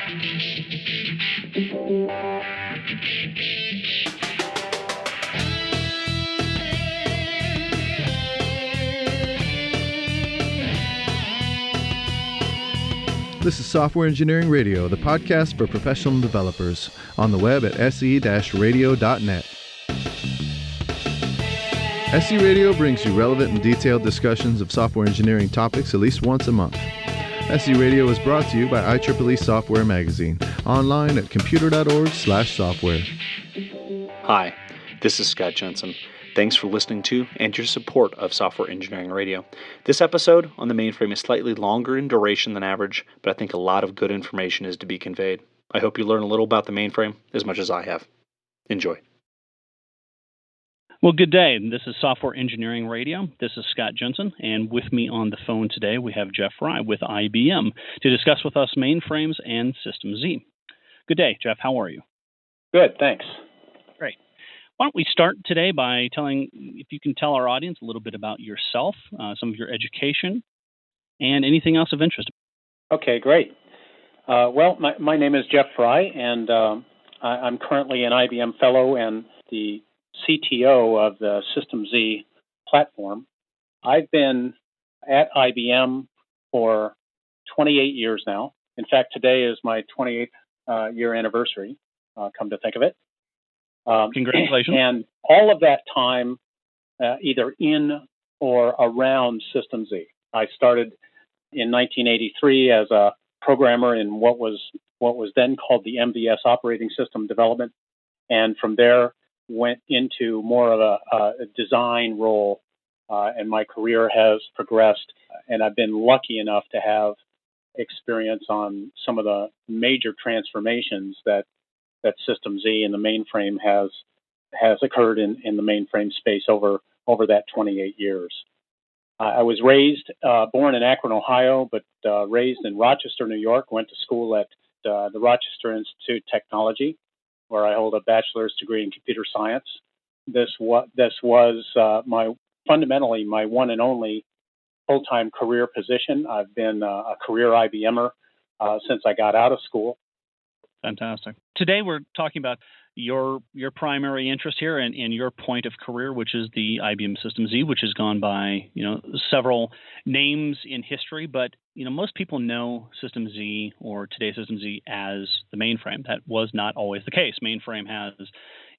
This is Software Engineering Radio, the podcast for professional developers, on the web at se-radio.net. SE Radio brings you relevant and detailed discussions of software engineering topics at least once a month. SE Radio is brought to you by IEEE Software Magazine, online at computer.org/software. Hi, this is Scott Jensen. Thanks for listening to and your support of Software Engineering Radio. This episode on the mainframe is slightly longer in duration than average, but I think a lot of good information is to be conveyed. I hope you learn a little about the mainframe as much as I have. Enjoy. Well, good day. This is Software Engineering Radio. This is Scott Jensen, and with me on the phone today we have Jeff Frey with IBM to discuss with us mainframes and System Z. Good day, Jeff. How are you? Good, thanks. Great. Why don't we start today by if you can tell our audience a little bit about yourself, some of your education, and anything else of interest. Okay, great. Well, my name is Jeff Frey, and I'm currently an IBM Fellow and the CTO of the System Z platform. I've been at IBM for 28 years now. In fact, today is my 28th year anniversary, come to think of it. Congratulations. And all of that time, either in or around System Z. I started in 1983 as a programmer in what was then called the MVS operating system development, and from there went into more of a design role, and my career has progressed, and I've been lucky enough to have experience on some of the major transformations that System Z and the mainframe has occurred in the mainframe space over that 28 years. I was born in Akron, Ohio, but raised in Rochester, New York. Went to school at the Rochester Institute of Technology, where I hold a bachelor's degree in computer science. This was fundamentally my one and only full-time career position. I've been a career IBMer since I got out of school. Fantastic. Today we're talking about your primary interest here and your point of career, which is the IBM System Z, which has gone by several names in history, but most people know System Z or today's System Z as the mainframe. That was not always the case. Mainframe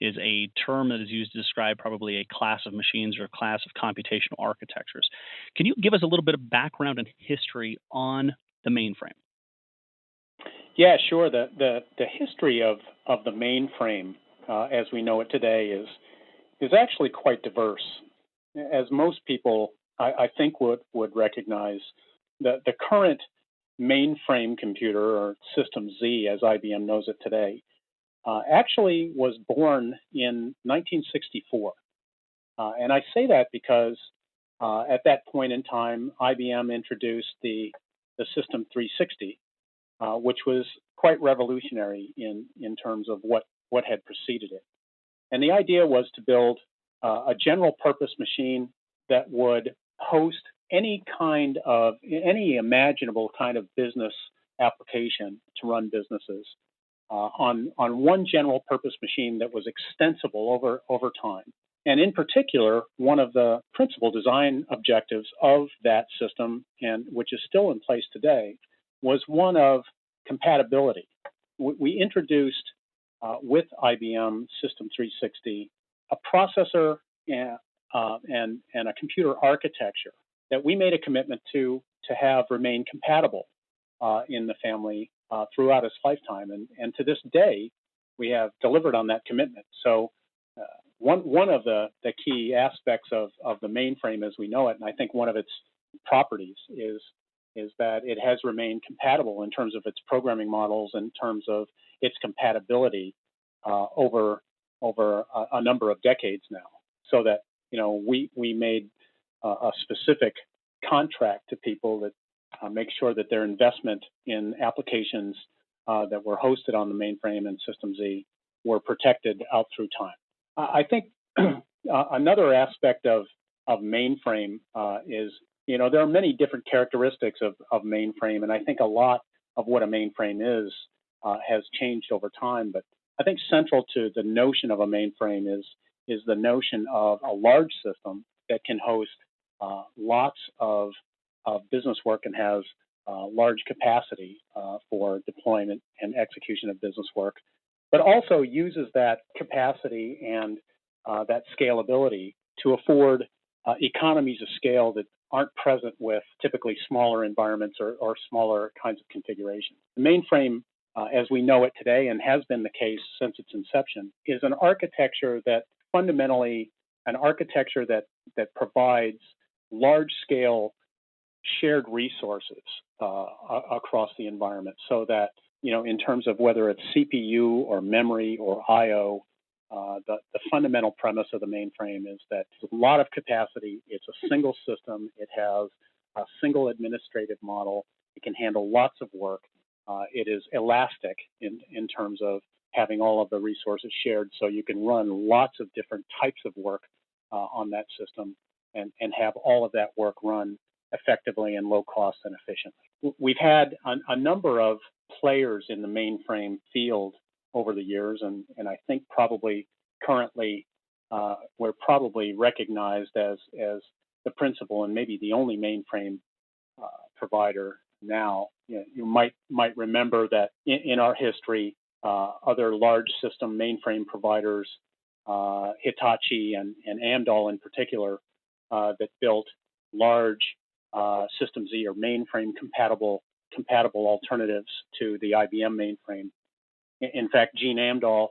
is a term that is used to describe probably a class of machines or a class of computational architectures. Can you give us a little bit of background and history on the mainframe? Yeah, sure. The history of the mainframe as we know it today is actually quite diverse. As most people, I think, would recognize, the current mainframe computer, or System Z as IBM knows it today, actually was born in 1964. And I say that because at that point in time, IBM introduced the System 360, which was quite revolutionary in terms of what had preceded it. And the idea was to build a general purpose machine that would host any imaginable kind of business application to run businesses on one general purpose machine that was extensible over time. And in particular, one of the principal design objectives of that system, and which is still in place today, was one of compatibility. We introduced with IBM System 360 a processor and a computer architecture that we made a commitment to have remain compatible in the family throughout its lifetime. And to this day, we have delivered on that commitment. So one of the key aspects of the mainframe as we know it, and I think one of its properties is that it has remained compatible in terms of its programming models, in terms of its compatibility over a number of decades now. So that we made a specific contract to people that make sure that their investment in applications that were hosted on the mainframe and System Z were protected out through time. I think another aspect of mainframe is, there are many different characteristics of mainframe, and I think a lot of what a mainframe is has changed over time. But I think central to the notion of a mainframe is the notion of a large system that can host lots of business work and has large capacity for deployment and execution of business work, but also uses that capacity and that scalability to afford economies of scale that aren't present with typically smaller environments or smaller kinds of configurations. The mainframe, as we know it today and has been the case since its inception, is an architecture that fundamentally provides large-scale shared resources across the environment, so that, in terms of whether it's CPU or memory or I/O, the fundamental premise of the mainframe is that it's a lot of capacity. It's a single system. It has a single administrative model. It can handle lots of work. It is elastic in terms of having all of the resources shared, so you can run lots of different types of work on that system and have all of that work run effectively and low cost and efficiently. We've had a number of players in the mainframe field over the years, and I think probably currently we're probably recognized as the principal and maybe the only mainframe provider now. You might remember that in our history, other large system mainframe providers, Hitachi and Amdahl in particular, that built large System Z or mainframe compatible alternatives to the IBM mainframe. In fact, Gene Amdahl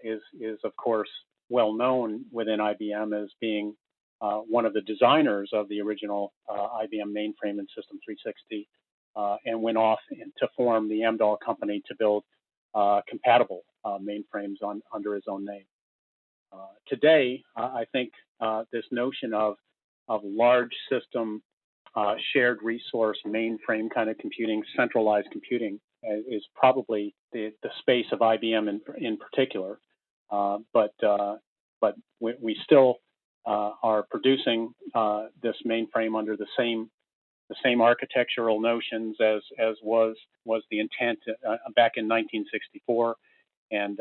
is of course well known within IBM as being one of the designers of the original IBM mainframe and System 360, and went off to form the Amdahl company to build compatible mainframes under his own name. Today, I think this notion of large system shared resource mainframe kind of computing, centralized computing, is probably the space of IBM in particular. But we still are producing this mainframe under the same architectural notions as was the intent back in 1964. And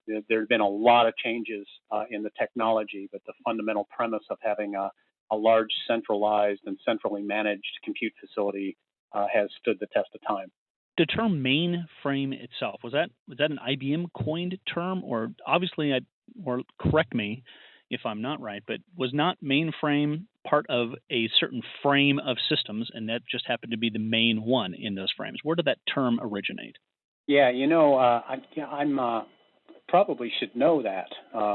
there have been a lot of changes in the technology, but the fundamental premise of having a large centralized and centrally managed compute facility has stood the test of time. The term mainframe itself, was that an IBM coined term, or obviously, or correct me if I'm not right, but was not mainframe part of a certain frame of systems, and that just happened to be the main one in those frames? Where did that term originate? Yeah, I'm probably should know that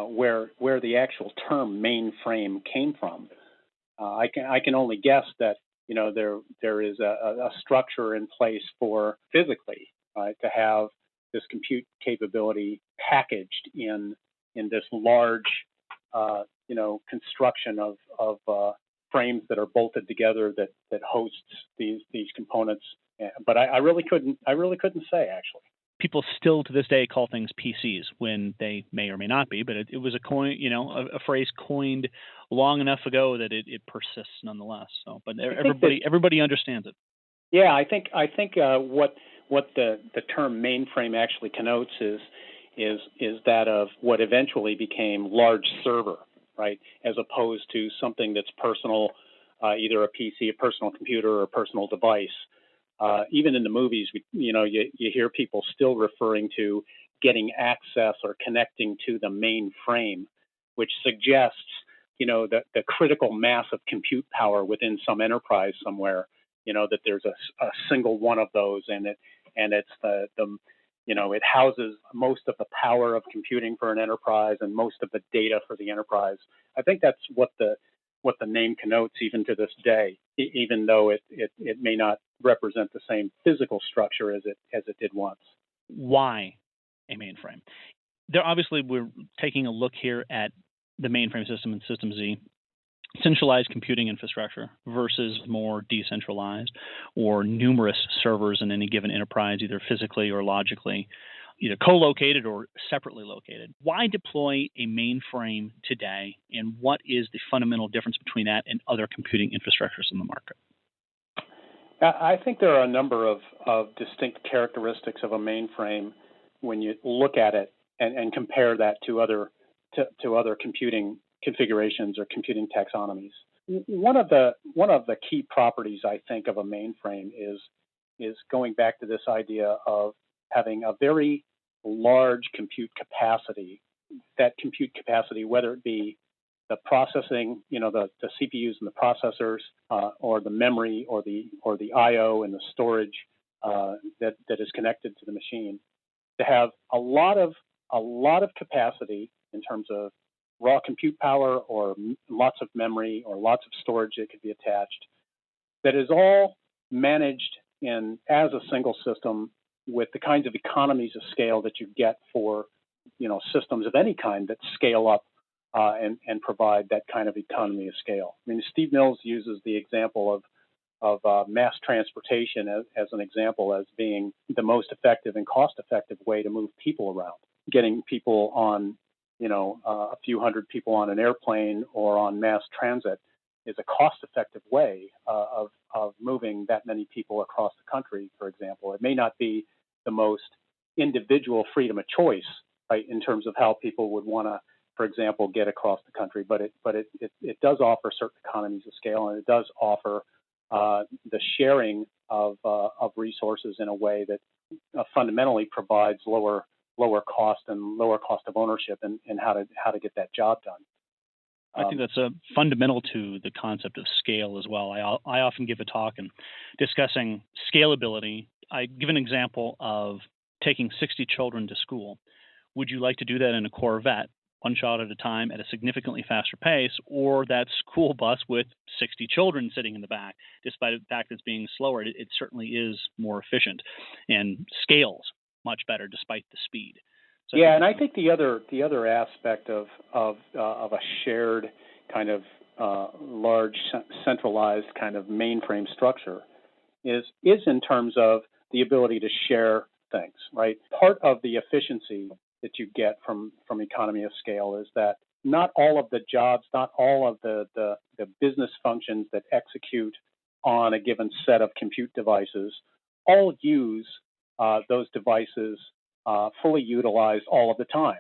where the actual term mainframe came from. I can only guess that there is a structure in place for physically, right, to have this compute capability packaged in this large construction of frames that are bolted together that hosts these components. But I really couldn't say, actually. People still to this day call things PCs when they may or may not be, but it was a phrase coined long enough ago that it persists nonetheless. So, but everybody understands it. Yeah, I think what the term mainframe actually connotes is that of what eventually became large server, right, as opposed to something that's personal, either a PC, a personal computer, or a personal device. Even in the movies, you hear people still referring to getting access or connecting to the mainframe, which suggests, the critical mass of compute power within some enterprise somewhere. That there's a single one of those, and it's it houses most of the power of computing for an enterprise and most of the data for the enterprise. I think that's what the name connotes even to this day, even though it may not represent the same physical structure as it did once. Why a mainframe? Obviously, we're taking a look here at the mainframe system and System Z, centralized computing infrastructure versus more decentralized or numerous servers in any given enterprise, either physically or logically, either co-located or separately located. Why deploy a mainframe today, and what is the fundamental difference between that and other computing infrastructures in the market? I think there are a number of distinct characteristics of a mainframe when you look at it and compare that to other computing configurations or computing taxonomies. One of the key properties, I think, of a mainframe is going back to this idea of having a very large compute capacity. That compute capacity, whether it be the processing, the CPUs and the processors, or the memory, or the I/O and the storage that is connected to the machine, to have a lot of capacity in terms of raw compute power, or lots of memory, or lots of storage that could be attached, that is all managed as a single system with the kinds of economies of scale that you get for systems of any kind that scale up and provide that kind of economy of scale. I mean, Steve Mills uses the example of mass transportation as an example as being the most effective and cost-effective way to move people around. Getting people on, a few hundred people on an airplane or on mass transit is a cost-effective way of moving that many people across the country, for example. It may not be the most individual freedom of choice, right, in terms of how people would want to, for example, get across the country, but it does offer certain economies of scale, and it does offer the sharing of resources in a way that fundamentally provides lower cost and lower cost of ownership and how to get that job done. I think that's fundamental to the concept of scale as well. I often give a talk and discussing scalability. I give an example of taking 60 children to school. Would you like to do that in a Corvette, one child at a time at a significantly faster pace, or that school bus with 60 children sitting in the back? Despite the fact that it's being slower, it certainly is more efficient and scales much better despite the speed. So yeah, and I think the other aspect of a shared kind of large centralized kind of mainframe structure is in terms of the ability to share things, right? Part of the efficiency that you get from economy of scale is that not all of the jobs, not all of the business functions that execute on a given set of compute devices all use those devices fully utilized all of the time.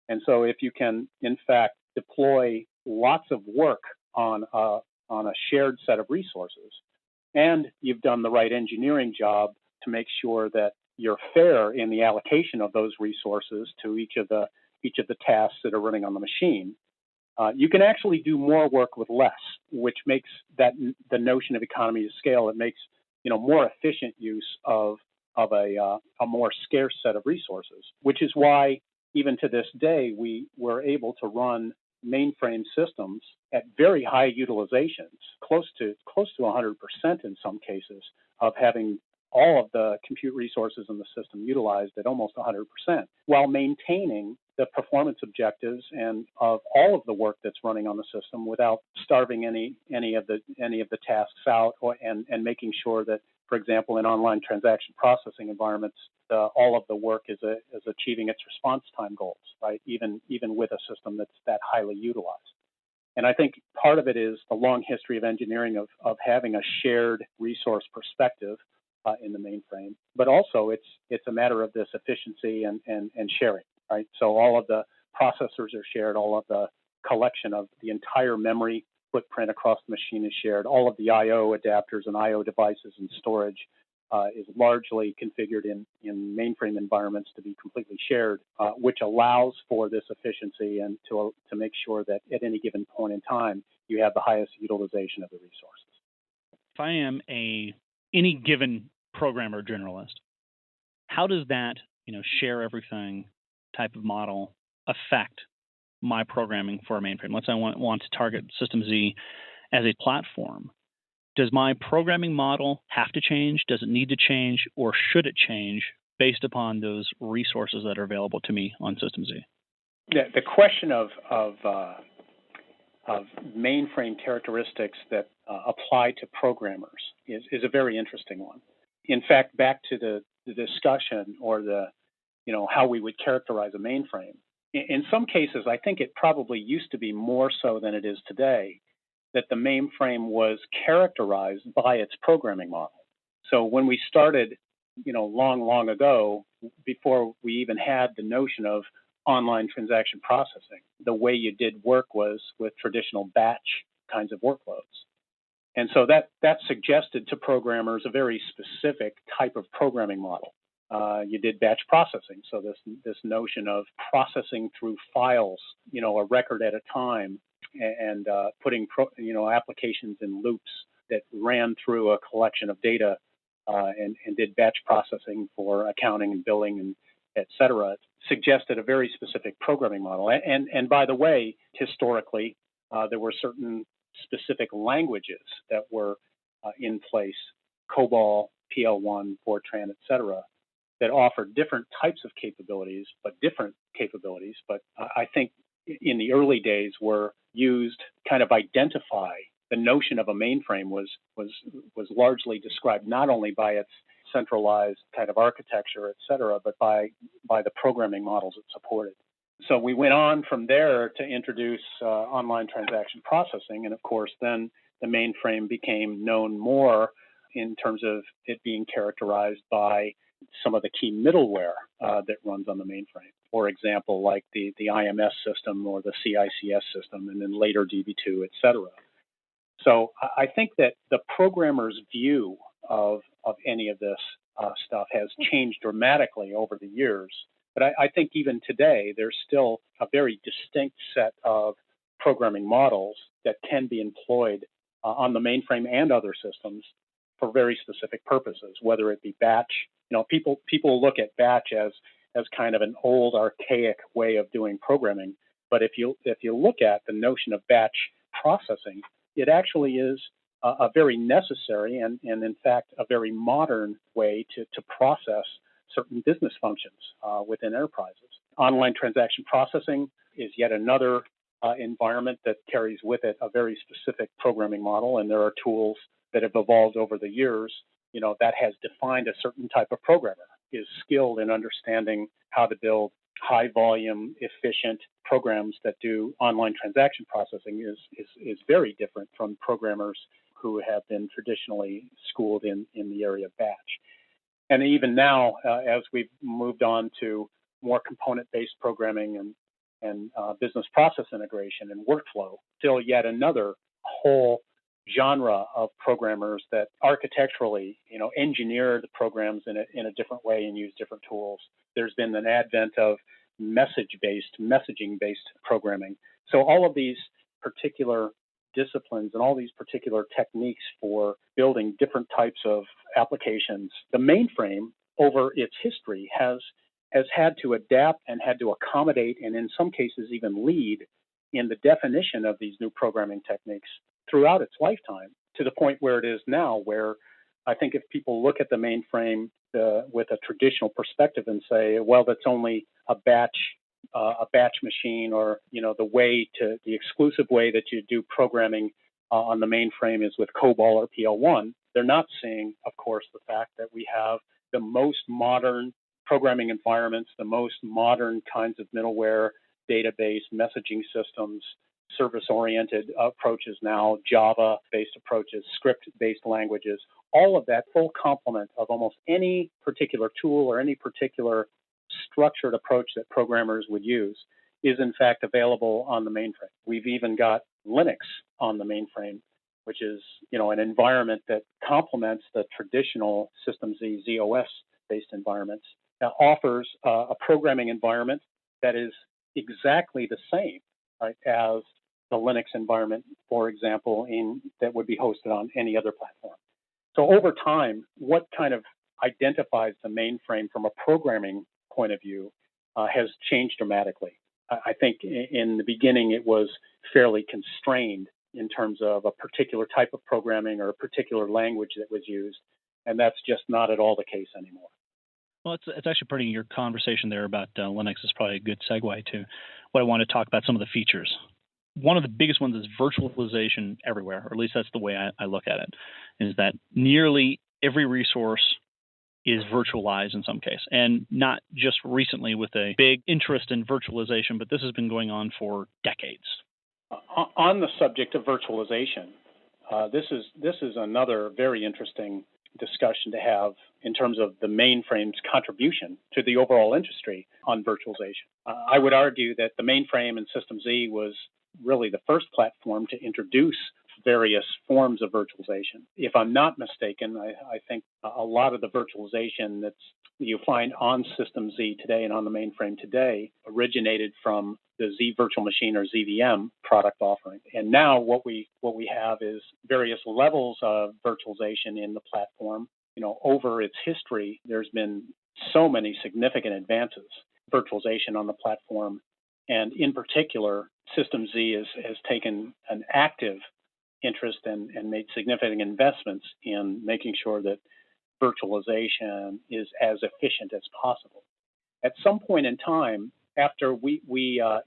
And so if you can, in fact, deploy lots of work on a shared set of resources, and you've done the right engineering job to make sure that you're fair in the allocation of those resources to each of the tasks that are running on the machine, you can actually do more work with less, which makes the notion of economy of scale. It makes more efficient use of a more scarce set of resources, which is why even to this day we were able to run mainframe systems at very high utilizations, close to 100% in some cases, of having all of the compute resources in the system utilized at almost 100%, while maintaining the performance objectives and of all of the work that's running on the system without starving any of the tasks out, and making sure that, for example, in online transaction processing environments, all of the work is achieving its response time goals, right? Even with a system that's that highly utilized. And I think part of it is the long history of engineering of having a shared resource perspective in the mainframe, but also it's a matter of this efficiency and sharing, right? So all of the processors are shared, all of the collection of the entire memory footprint across the machine is shared, all of the I/O adapters and I/O devices and storage is largely configured in mainframe environments to be completely shared, which allows for this efficiency and to make sure that at any given point in time you have the highest utilization of the resources. If I am any given programmer generalist, how does that share everything type of model affect my programming for a mainframe? Let's say I want to target System Z as a platform. Does my programming model have to change? Does it need to change, or should it change based upon those resources that are available to me on System Z? The question of mainframe characteristics that apply to programmers is a very interesting one. In fact, back to the discussion or how we would characterize a mainframe. In some cases, I think it probably used to be more so than it is today, that the mainframe was characterized by its programming model. So when we started, long ago, before we even had the notion of online transaction processing, the way you did work was with traditional batch kinds of workloads. And so that suggested to programmers a very specific type of programming model. You did batch processing, so this notion of processing through files, a record at a time, and putting applications in loops that ran through a collection of data and did batch processing for accounting and billing and et cetera, suggested a very specific programming model. And by the way, historically, there were certain specific languages that were in place, COBOL, PL1, Fortran, et cetera, that offered different types of capabilities, but I think in the early days were used to kind of identify the notion of a mainframe was largely described not only by its centralized kind of architecture, et cetera, but by the programming models it supported. So we went on from there to introduce online transaction processing, and of course then the mainframe became known more in terms of it being characterized by some of the key middleware that runs on the mainframe. For example, like the IMS system or the CICS system, and then later DB2, et cetera. So I think that the programmer's view of any of this stuff has changed dramatically over the years. But I think even today, there's still a very distinct set of programming models that can be employed on the mainframe and other systems for very specific purposes, whether it be batch. People look at batch as kind of an old, archaic way of doing programming. But if you look at the notion of batch processing, it actually is a very necessary and in fact, a very modern way to process certain business functions within enterprises. Online transaction processing is yet another environment that carries with it a very specific programming model, and there are tools that have evolved over the years, that has defined a certain type of programmer, is skilled in understanding how to build high volume, efficient programs that do online transaction processing is very different from programmers who have been traditionally schooled in the area of batch. And even now, as we've moved on to more component-based programming and business process integration and workflow, still yet another whole genre of programmers that architecturally, engineer the programs in a different way and use different tools. There's been an advent of messaging-based programming. So all of these particular disciplines and all these particular techniques for building different types of applications, the mainframe over its history has had to adapt and had to accommodate and in some cases even lead in the definition of these new programming techniques throughout its lifetime, to the point where it is now, where I think if people look at the mainframe with a traditional perspective and say, well, that's only a batch machine, or the exclusive way that you do programming on the mainframe is with COBOL or PL1, they're not seeing, of course, the fact that we have the most modern programming environments, the most modern kinds of middleware, database, messaging systems, service-oriented approaches now, Java-based approaches, script-based languages, all of that full complement of almost any particular tool or any particular structured approach that programmers would use is in fact available on the mainframe. We've even got Linux on the mainframe, which is an environment that complements the traditional System Z ZOS-based environments, that offers a programming environment that is exactly the same, right, as the Linux environment, for example, that would be hosted on any other platform. So over time, what kind of identifies the mainframe from a programming point of view has changed dramatically. I think in the beginning it was fairly constrained in terms of a particular type of programming or a particular language that was used, and that's just not at all the case anymore. Well, it's actually pretty. Your conversation there about Linux is probably a good segue to what I want to talk about, some of the features. One of the biggest ones is virtualization everywhere, or at least that's the way I look at it, is that nearly every resource is virtualized in some case, and not just recently with a big interest in virtualization, but this has been going on for decades. On the subject of virtualization, this is another very interesting discussion to have in terms of the mainframe's contribution to the overall industry on virtualization. I would argue that the mainframe and System Z was really the first platform to introduce various forms of virtualization. If I'm not mistaken, I think a lot of the virtualization that you find on System Z today and on the mainframe today originated from the Z Virtual Machine or ZVM product offering. And now what we have is various levels of virtualization in the platform. Over its history, there's been so many significant advances, virtualization on the platform, and in particular, System Z has taken an active interest and made significant investments in making sure that virtualization is as efficient as possible. At some point in time, after we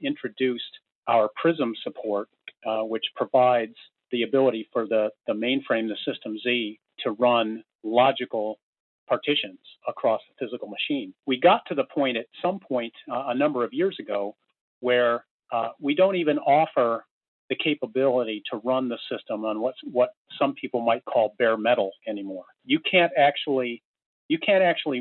introduced our Prism support, which provides the ability for the mainframe, the System Z, to run logical partitions across the physical machine, we got to the point at some point a number of years ago where we don't even offer the capability to run the system on what some people might call bare metal anymore. You can't actually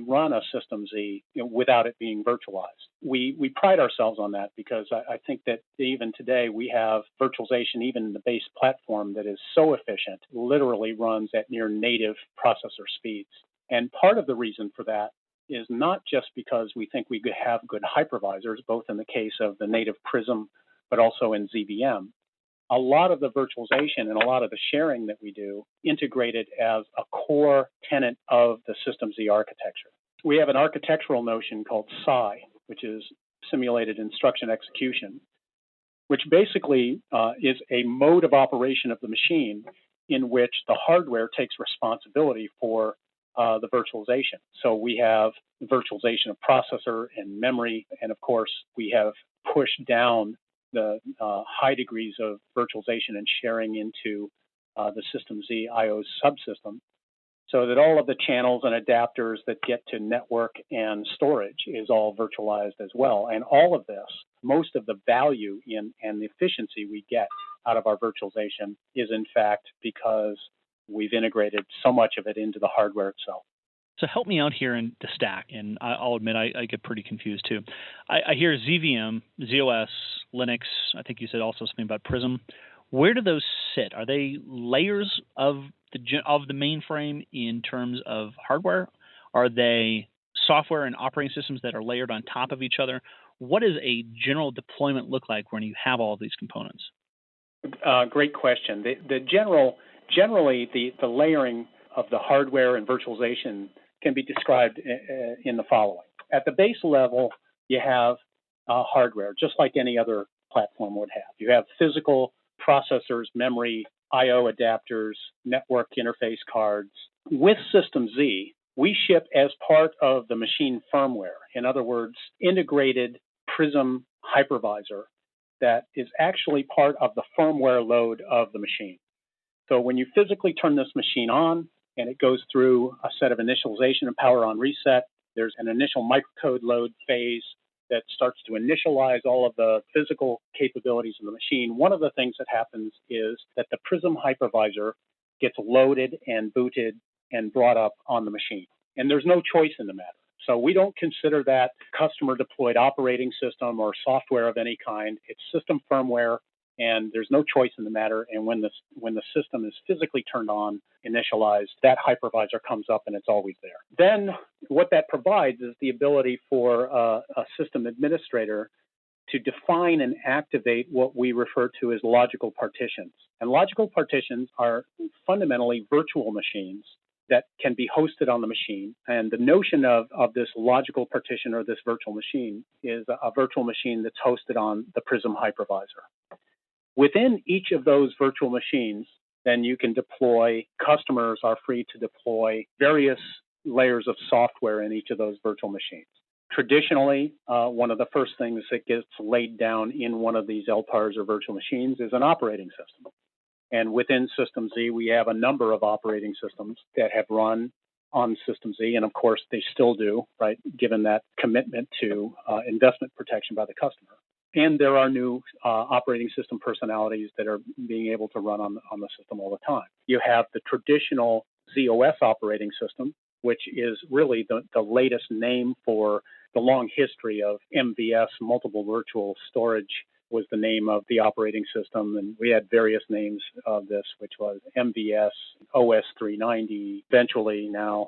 run a System Z without it being virtualized. We pride ourselves on that because I think that even today we have virtualization, even in the base platform, that is so efficient, literally runs at near native processor speeds. And part of the reason for that is not just because we think we have good hypervisors, both in the case of the native Prism, but also in ZVM. A lot of the virtualization and a lot of the sharing that we do integrated as a core tenet of the System Z architecture. We have an architectural notion called SI, which is Simulated Instruction Execution, which basically is a mode of operation of the machine in which the hardware takes responsibility for the virtualization. So we have virtualization of processor and memory, and of course we have pushed down the high degrees of virtualization and sharing into the System Z I/O subsystem, so that all of the channels and adapters that get to network and storage is all virtualized as well. And all of this, most of the value and the efficiency we get out of our virtualization is in fact because we've integrated so much of it into the hardware itself. So help me out here in the stack, and I'll admit I get pretty confused too. I hear ZVM, ZOS, Linux. I think you said also something about Prism. Where do those sit? Are they layers of the mainframe in terms of hardware? Are they software and operating systems that are layered on top of each other? What does a general deployment look like when you have all of these components? Great question. Generally the layering of the hardware and virtualization can be described in the following. At the base level, you have hardware, just like any other platform would have. You have physical processors, memory, I/O adapters, network interface cards. With System Z, we ship as part of the machine firmware. In other words, integrated Prism hypervisor that is actually part of the firmware load of the machine. So when you physically turn this machine on and it goes through a set of initialization and power on reset, there's an initial microcode load phase that starts to initialize all of the physical capabilities of the machine. One of the things that happens is that the Prism hypervisor gets loaded and booted and brought up on the machine. And there's no choice in the matter. So we don't consider that customer deployed operating system or software of any kind. It's system firmware, and there's no choice in the matter. And when the system is physically turned on, initialized, that hypervisor comes up and it's always there. Then what that provides is the ability for a system administrator to define and activate what we refer to as logical partitions. And logical partitions are fundamentally virtual machines that can be hosted on the machine. And the notion of this logical partition or this virtual machine is a virtual machine that's hosted on the Prism hypervisor. Within each of those virtual machines, then you can deploy, customers are free to deploy various layers of software in each of those virtual machines. Traditionally, one of the first things that gets laid down in one of these LPARs or virtual machines is an operating system. And within System Z, we have a number of operating systems that have run on System Z, and of course they still do, right, given that commitment to investment protection by the customer. And there are new operating system personalities that are being able to run on the system all the time. You have the traditional ZOS operating system, which is really the latest name for the long history of MVS, multiple virtual storage was the name of the operating system, and we had various names of this, which was MVS, OS 390, eventually now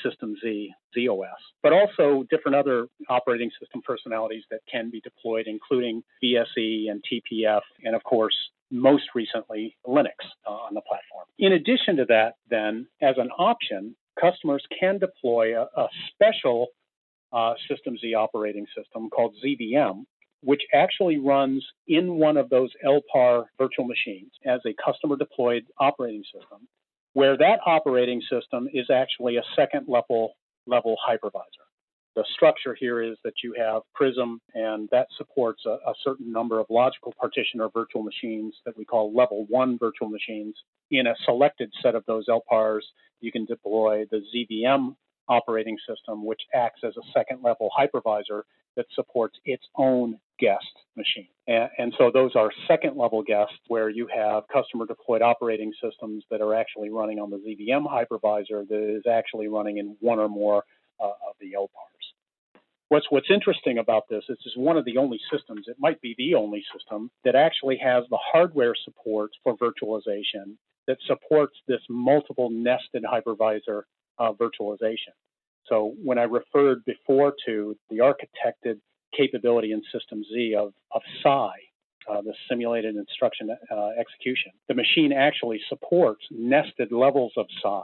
System Z, ZOS. But also different other operating system personalities that can be deployed, including VSE and TPF, and of course, most recently, Linux on the platform. In addition to that, then, as an option, customers can deploy a special System Z operating system called ZVM, which actually runs in one of those LPAR virtual machines as a customer deployed operating system, where that operating system is actually a second level hypervisor. The structure here is that you have Prism, and that supports a certain number of logical partitioner virtual machines that we call level 1 virtual machines. In a selected set of those LPARs, you can deploy the ZVM operating system, which acts as a second level hypervisor that supports its own guest machine. And so those are second level guests where you have customer deployed operating systems that are actually running on the ZVM hypervisor that is actually running in one or more of the LPARs. What's interesting about this is one of the only systems, it might be the only system, that actually has the hardware support for virtualization that supports this multiple nested hypervisor virtualization. So when I referred before to the architected capability in System Z of SI, the simulated instruction execution, the machine actually supports nested levels of SI,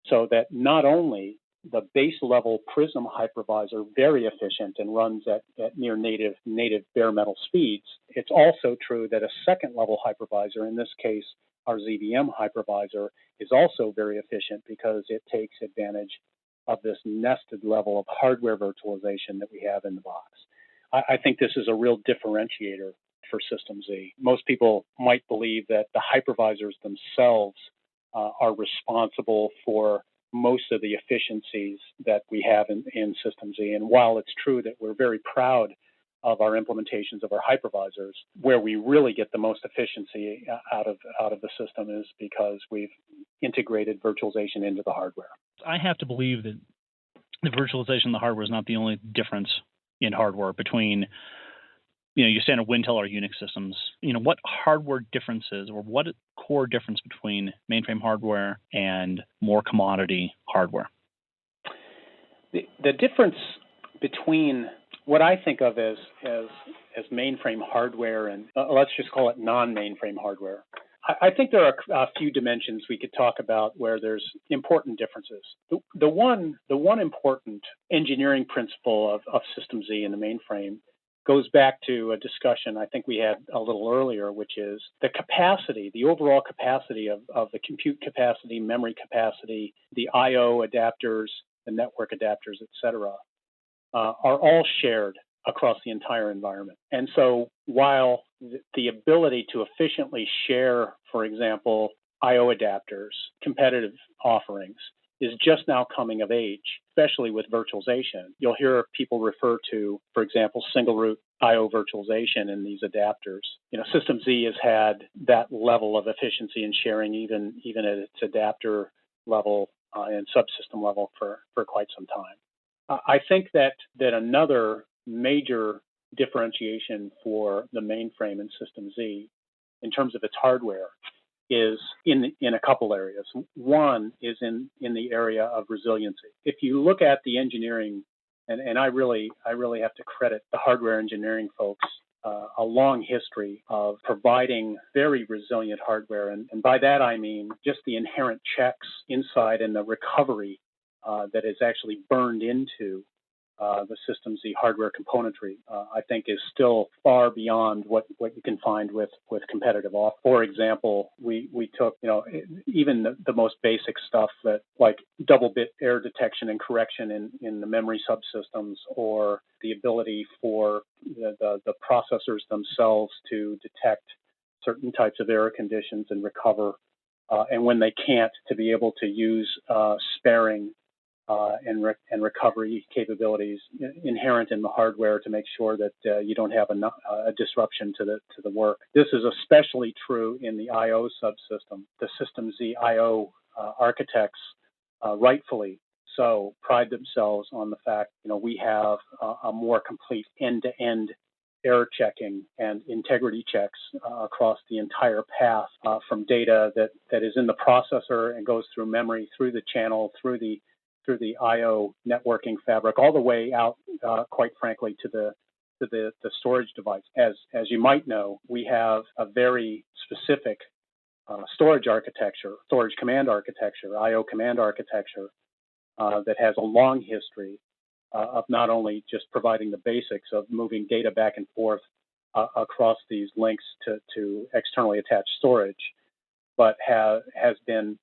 so that not only the base level Prism hypervisor, very efficient and runs at near native bare metal speeds, it's also true that a second level hypervisor, in this case our ZVM hypervisor, is also very efficient because it takes advantage of this nested level of hardware virtualization that we have in the box. I think this is a real differentiator for System Z. Most people might believe that the hypervisors themselves are responsible for most of the efficiencies that we have in System Z. And while it's true that we're very proud of our implementations of our hypervisors, where we really get the most efficiency out of the system is because we've integrated virtualization into the hardware. I have to believe that the virtualization of the hardware is not the only difference in hardware between, your standard Wintel or Unix systems. What hardware differences or what core difference between mainframe hardware and more commodity hardware? The difference between what I think of as mainframe hardware and let's just call it non-mainframe hardware. I think there are a few dimensions we could talk about where there's important differences. The one important engineering principle of System Z in the mainframe goes back to a discussion I think we had a little earlier, which is the capacity, the overall capacity of the compute capacity, memory capacity, the I/O adapters, the network adapters, et cetera, are all shared across the entire environment. And so while the ability to efficiently share, for example, I/O adapters, competitive offerings, is just now coming of age, especially with virtualization. You'll hear people refer to, for example, single root I/O virtualization in these adapters. System Z has had that level of efficiency and sharing even at its adapter level and subsystem level for quite some time. I think that another major differentiation for the mainframe and System Z in terms of its hardware is in a couple areas. One is in the area of resiliency. If you look at the engineering, and I really have to credit the hardware engineering folks, a long history of providing very resilient hardware. And by that I mean just the inherent checks inside and the recovery that is actually burned into the System Z hardware componentry, I think is still far beyond what you can find with competitive off. For example, we took, even the most basic stuff that like double bit error detection and correction in the memory subsystems, or the ability for the processors themselves to detect certain types of error conditions and recover, and when they can't, to be able to use sparing and recovery capabilities inherent in the hardware to make sure that you don't have a disruption to the work. This is especially true in the I/O subsystem. The System Z I/O architects rightfully so, pride themselves on the fact, we have a more complete end-to-end error checking and integrity checks across the entire path from data that is in the processor and goes through memory, through the channel, through the I/O networking fabric, all the way out, quite frankly, to the storage device. As you might know, we have a very specific storage architecture, storage command architecture, I/O command architecture that has a long history of not only just providing the basics of moving data back and forth across these links to externally attached storage, but has been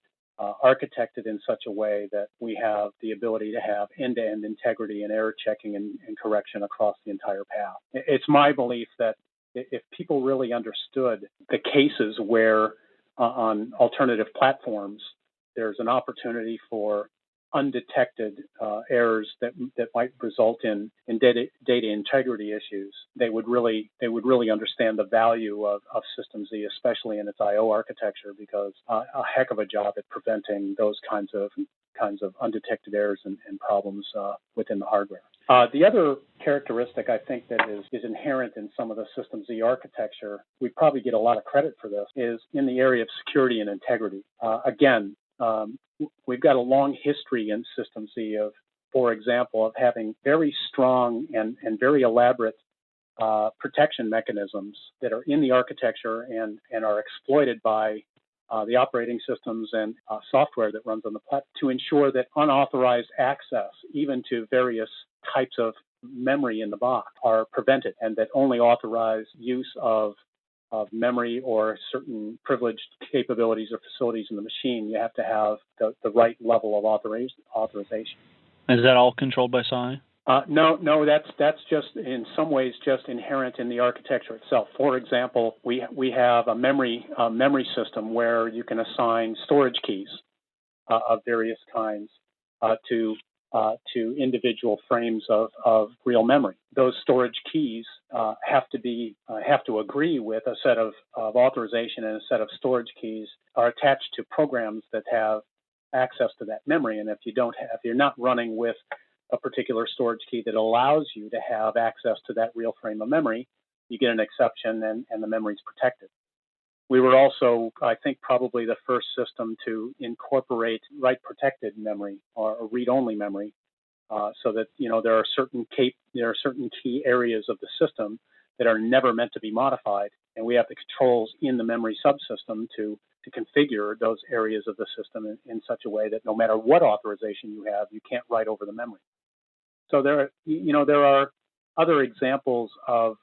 architected in such a way that we have the ability to have end-to-end integrity and error checking and correction across the entire path. It's my belief that if people really understood the cases where on alternative platforms there's an opportunity for undetected errors that might result in data integrity issues, they would really understand the value of System Z, especially in its I/O architecture, because a heck of a job at preventing those kinds of undetected errors and problems within the hardware. The other characteristic I think that is inherent in some of the System Z architecture, we probably get a lot of credit for this, is in the area of security and integrity. Again, we've got a long history in System Z of, for example, of having very strong and very elaborate protection mechanisms that are in the architecture and are exploited by the operating systems and software that runs on the platform to ensure that unauthorized access, even to various types of memory in the box, are prevented, and that only authorized use of memory or certain privileged capabilities or facilities in the machine, you have to have the right level of authorization. Is that all controlled by SI? No, that's just in some ways just inherent in the architecture itself. For example, we have a memory system where you can assign storage keys of various kinds to individual frames of real memory. Those storage keys have to agree with a set of authorization, and a set of storage keys are attached to programs that have access to that memory. And if you're not running with a particular storage key that allows you to have access to that real frame of memory, you get an exception and the memory is protected. We were also, I think, probably the first system to incorporate write-protected memory or read-only memory, so that there are certain key areas of the system that are never meant to be modified, and we have the controls in the memory subsystem to configure those areas of the system in such a way that no matter what authorization you have, you can't write over the memory. So there are other examples of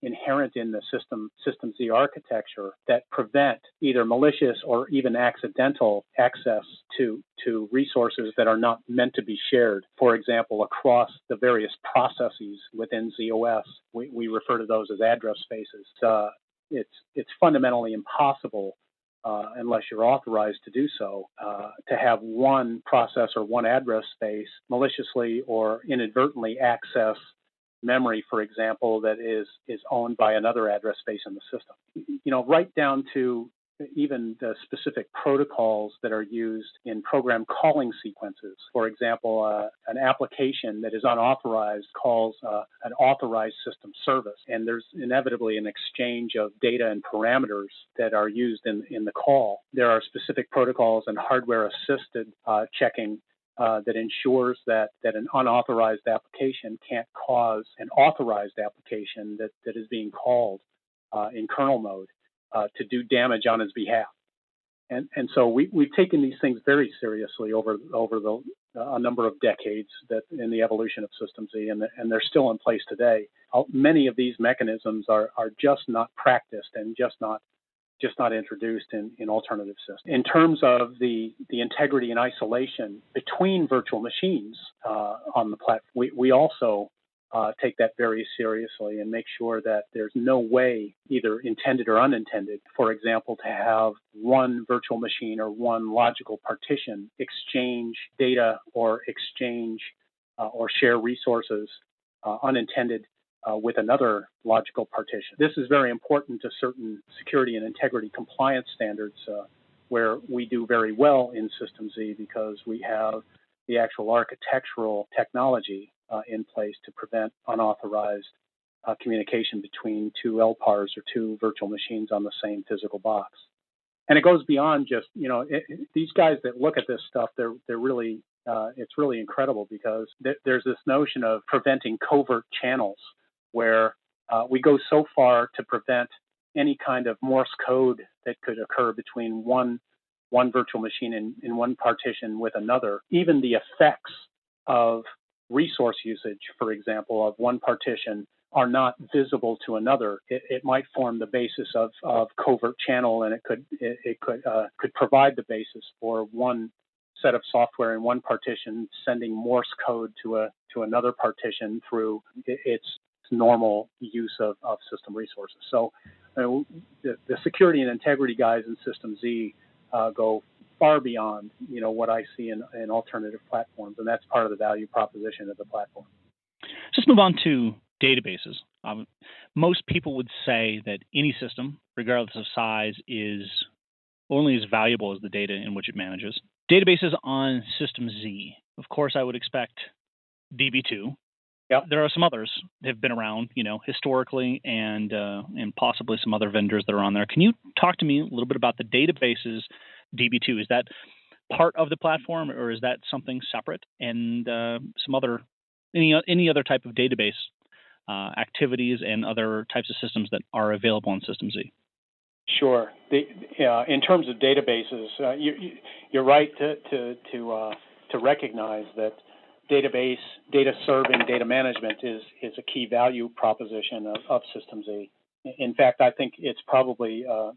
inherent in the System Z architecture that prevent either malicious or even accidental access to resources that are not meant to be shared. For example, across the various processes within ZOS, we refer to those as address spaces. It's fundamentally impossible, unless you're authorized to do so, to have one process or one address space maliciously or inadvertently access memory, for example, that is owned by another address space in the system. Right down to even the specific protocols that are used in program calling sequences. For example, an application that is unauthorized calls an authorized system service, and there's inevitably an exchange of data and parameters that are used in the call. There are specific protocols and hardware-assisted checking that ensures that an unauthorized application can't cause an authorized application that is being called in kernel mode to do damage on its behalf. And so we've taken these things very seriously over a number of decades that in the evolution of System Z, and they're still in place today. Many of these mechanisms are just not practiced and just not introduced in alternative systems. In terms of the integrity and isolation between virtual machines on the platform, we also take that very seriously and make sure that there's no way, either intended or unintended, for example, to have one virtual machine or one logical partition exchange data or exchange or share resources unintended with another logical partition. This is very important to certain security and integrity compliance standards where we do very well in System Z because we have the actual architectural technology in place to prevent unauthorized communication between two LPARs or two virtual machines on the same physical box. And it goes beyond just, these guys that look at this stuff, they're really, it's really incredible because there's this notion of preventing covert channels where we go so far to prevent any kind of Morse code that could occur between one virtual machine in one partition with another. Even the effects of resource usage, for example, of one partition are not visible to another. It might form the basis of covert channel, and it could provide the basis for one set of software in one partition sending Morse code to another partition through its normal use of system resources. So the security and integrity guys in System Z go far beyond what I see in alternative platforms, and that's part of the value proposition of the platform. Just move on to databases. Most people would say that any system, regardless of size, is only as valuable as the data in which it manages. Databases on System Z, of course, I would expect DB2. Yep. There are some others that have been around, historically, and possibly some other vendors that are on there. Can you talk to me a little bit about the databases DB2? Is that part of the platform, or is that something separate? And some other, any other type of database activities and other types of systems that are available on System Z? Sure. In terms of databases, you're right to recognize that database, data serving, data management is a key value proposition of System Z. In fact, I think it's probably a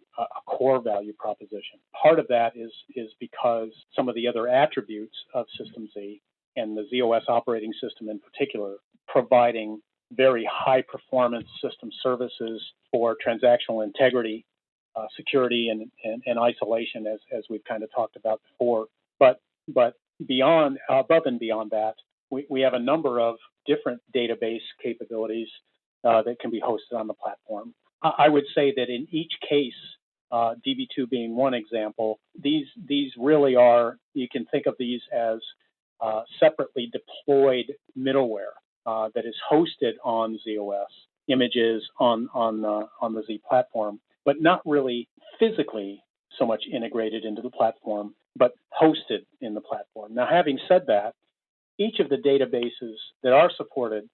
core value proposition. Part of that is because some of the other attributes of System Z and the ZOS operating system in particular, providing very high performance system services for transactional integrity, security, and isolation, as we've kind of talked about before. But above and beyond that, we have a number of different database capabilities that can be hosted on the platform. I would say that in each case, DB2 being one example, these really are, you can think of these as separately deployed middleware that is hosted on ZOS, images on the Z platform, but not really physically so much integrated into the platform, but hosted in the platform. Now, having said that, each of the databases that are supported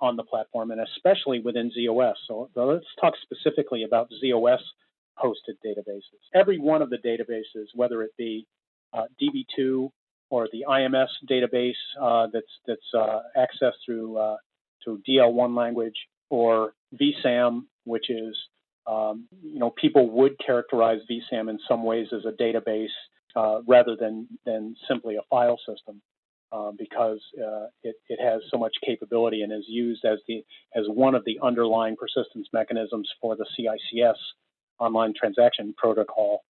on the platform, and especially within ZOS, so let's talk specifically about ZOS hosted databases. Every one of the databases, whether it be DB2 or the IMS database that's accessed through DL1 language, or VSAM, which is people would characterize VSAM in some ways as a database rather than simply a file system, because it has so much capability and is used as one of the underlying persistence mechanisms for the CICS online transaction protocol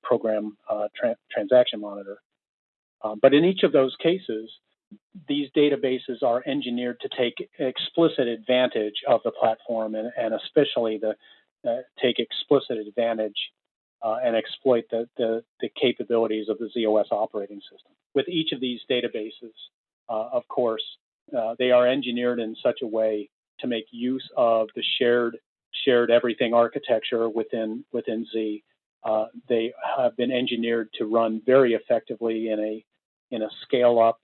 program transaction monitor. But in each of those cases, these databases are engineered to take explicit advantage of the platform, and especially take explicit advantage and exploit the capabilities of the ZOS operating system. With each of these databases, of course, they are engineered in such a way to make use of the shared everything architecture within Z. They have been engineered to run very effectively in a scale-up,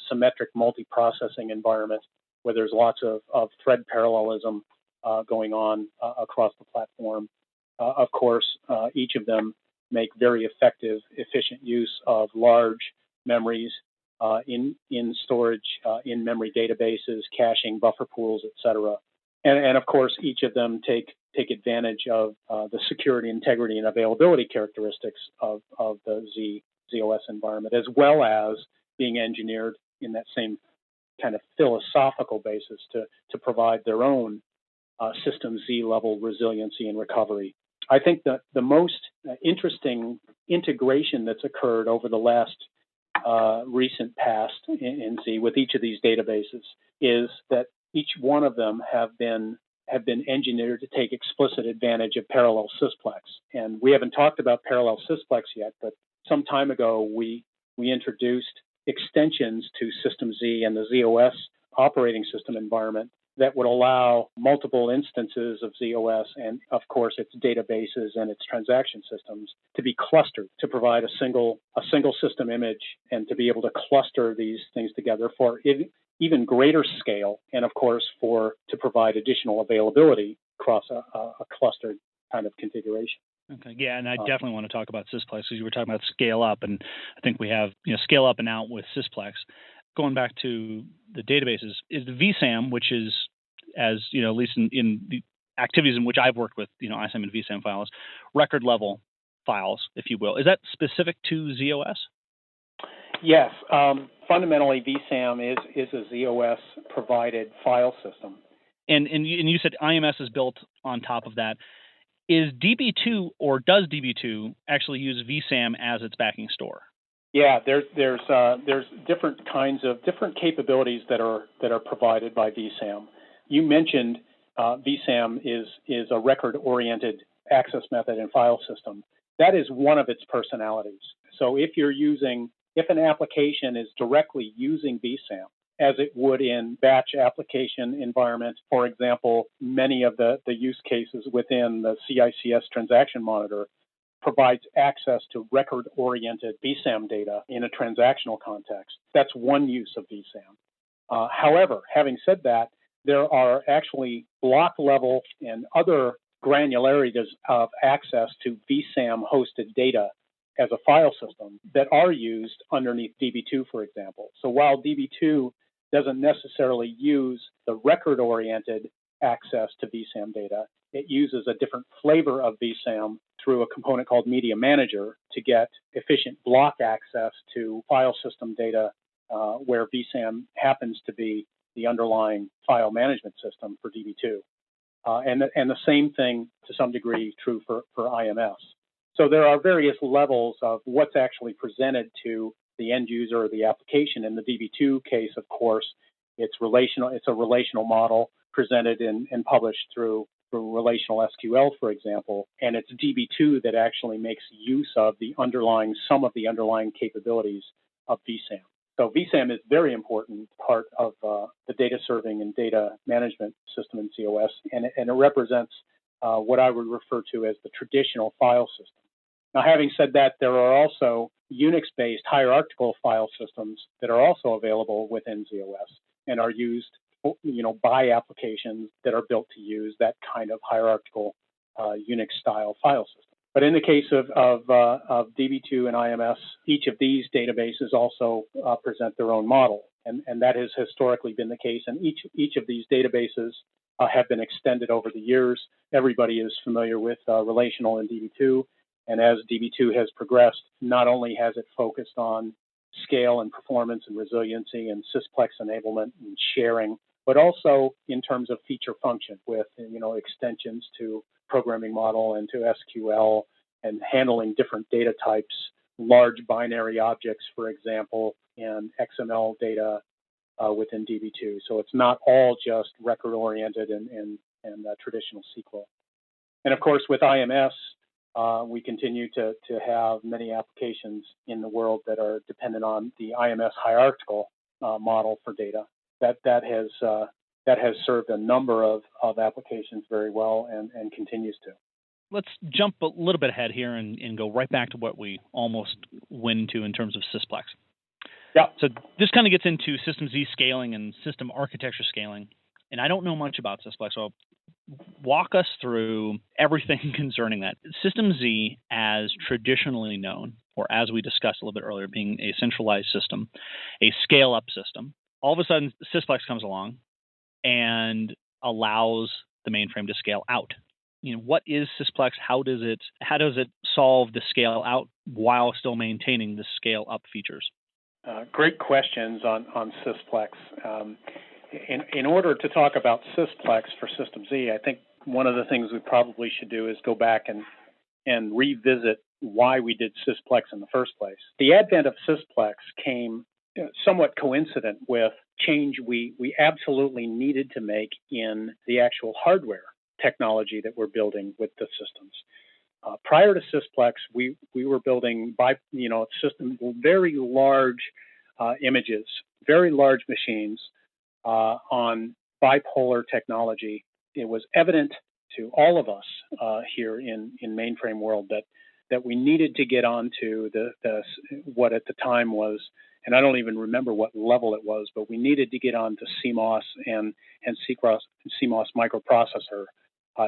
symmetric multiprocessing environment where there's lots of thread parallelism going on across the platform. Of course, each of them make very effective, efficient use of large memories in storage, in memory databases, caching, buffer pools, etc. And of course, each of them take advantage of the security, integrity, and availability characteristics of the ZOS environment, as well as being engineered in that same kind of philosophical basis to provide their own System Z level resiliency and recovery. I think that the most interesting integration that's occurred over the last recent past in Z with each of these databases is that each one of them have been have been engineered to take explicit advantage of parallel Sysplex. And we haven't talked about parallel Sysplex yet, but some time ago we introduced extensions to System Z and the ZOS operating system environment that would allow multiple instances of ZOS and, of course, its databases and its transaction systems to be clustered to provide a single system image and to be able to cluster these things together for even greater scale and, of course, to provide additional availability across a clustered kind of configuration. Okay, yeah, and I definitely want to talk about Sysplex because you were talking about scale up, and I think we have scale up and out with Sysplex. Going back to the databases, is the vSAM, which is, as at least in the activities in which I've worked with, ISAM and vSAM files, record level files, if you will. Is that specific to ZOS? Yes, fundamentally vSAM is a ZOS provided file system. And you said IMS is built on top of that. Is DB2 or does DB2 actually use vSAM as its backing store? Yeah, there's different capabilities that are provided by vSAM. You mentioned vSAM is a record-oriented access method and file system. That is one of its personalities. So if an application is directly using vSAM, as it would in batch application environment, for example, many of the use cases within the CICS transaction monitor provides access to record-oriented vSAM data in a transactional context. That's one use of vSAM. However, having said that, there are actually block level and other granularities of access to vSAM-hosted data as a file system that are used underneath DB2, for example. So while DB2 doesn't necessarily use the record-oriented access to vSAM data, it uses a different flavor of vSAM through a component called Media Manager to get efficient block access to file system data where vSAM happens to be the underlying file management system for DB2. And the same thing, to some degree, true for IMS. So there are various levels of what's actually presented to the end user or the application. In the DB2 case, of course, it's relational. It's a relational model presented and published through relational SQL, for example, and it's DB2 that actually makes use of some of the underlying capabilities of vSAM. So vSAM is a very important part of the data serving and data management system in COS, and it represents what I would refer to as the traditional file system. Now, having said that, there are also Unix-based hierarchical file systems that are also available within ZOS and are used by applications that are built to use that kind of hierarchical Unix-style file system. But in the case of DB2 and IMS, each of these databases also present their own model, and that has historically been the case. And each of these databases have been extended over the years. Everybody is familiar with relational in DB2, and as DB2 has progressed, not only has it focused on scale and performance and resiliency and Sysplex enablement and sharing, but also in terms of feature function with extensions to programming model and to SQL and handling different data types, large binary objects, for example, and XML data within DB2. So it's not all just record-oriented and traditional SQL. And of course, with IMS, we continue to have many applications in the world that are dependent on the IMS hierarchical model for data. That has served a number of applications very well and continues to. Let's jump a little bit ahead here and go right back to what we almost went into in terms of Sysplex. Yeah. So this kind of gets into System Z scaling and system architecture scaling. And I don't know much about Sysplex, so walk us through everything concerning that. System Z, as traditionally known, or as we discussed a little bit earlier, being a centralized system, a scale-up system, all of a sudden Sysplex comes along and allows the mainframe to scale out. What is Sysplex? How does it solve the scale out while still maintaining the scale up features? Great questions on Sysplex. In order to talk about Sysplex for System Z, I think one of the things we probably should do is go back and revisit why we did Sysplex in the first place. The advent of Sysplex came somewhat coincident with change we absolutely needed to make in the actual hardware technology that we're building with the systems. Prior to Sysplex, we were building systems, very large images, very large machines on bipolar technology. It was evident to all of us here in mainframe world that we needed to get onto the what at the time was, and I don't even remember what level it was, but we needed to get onto CMOS and CMOS microprocessor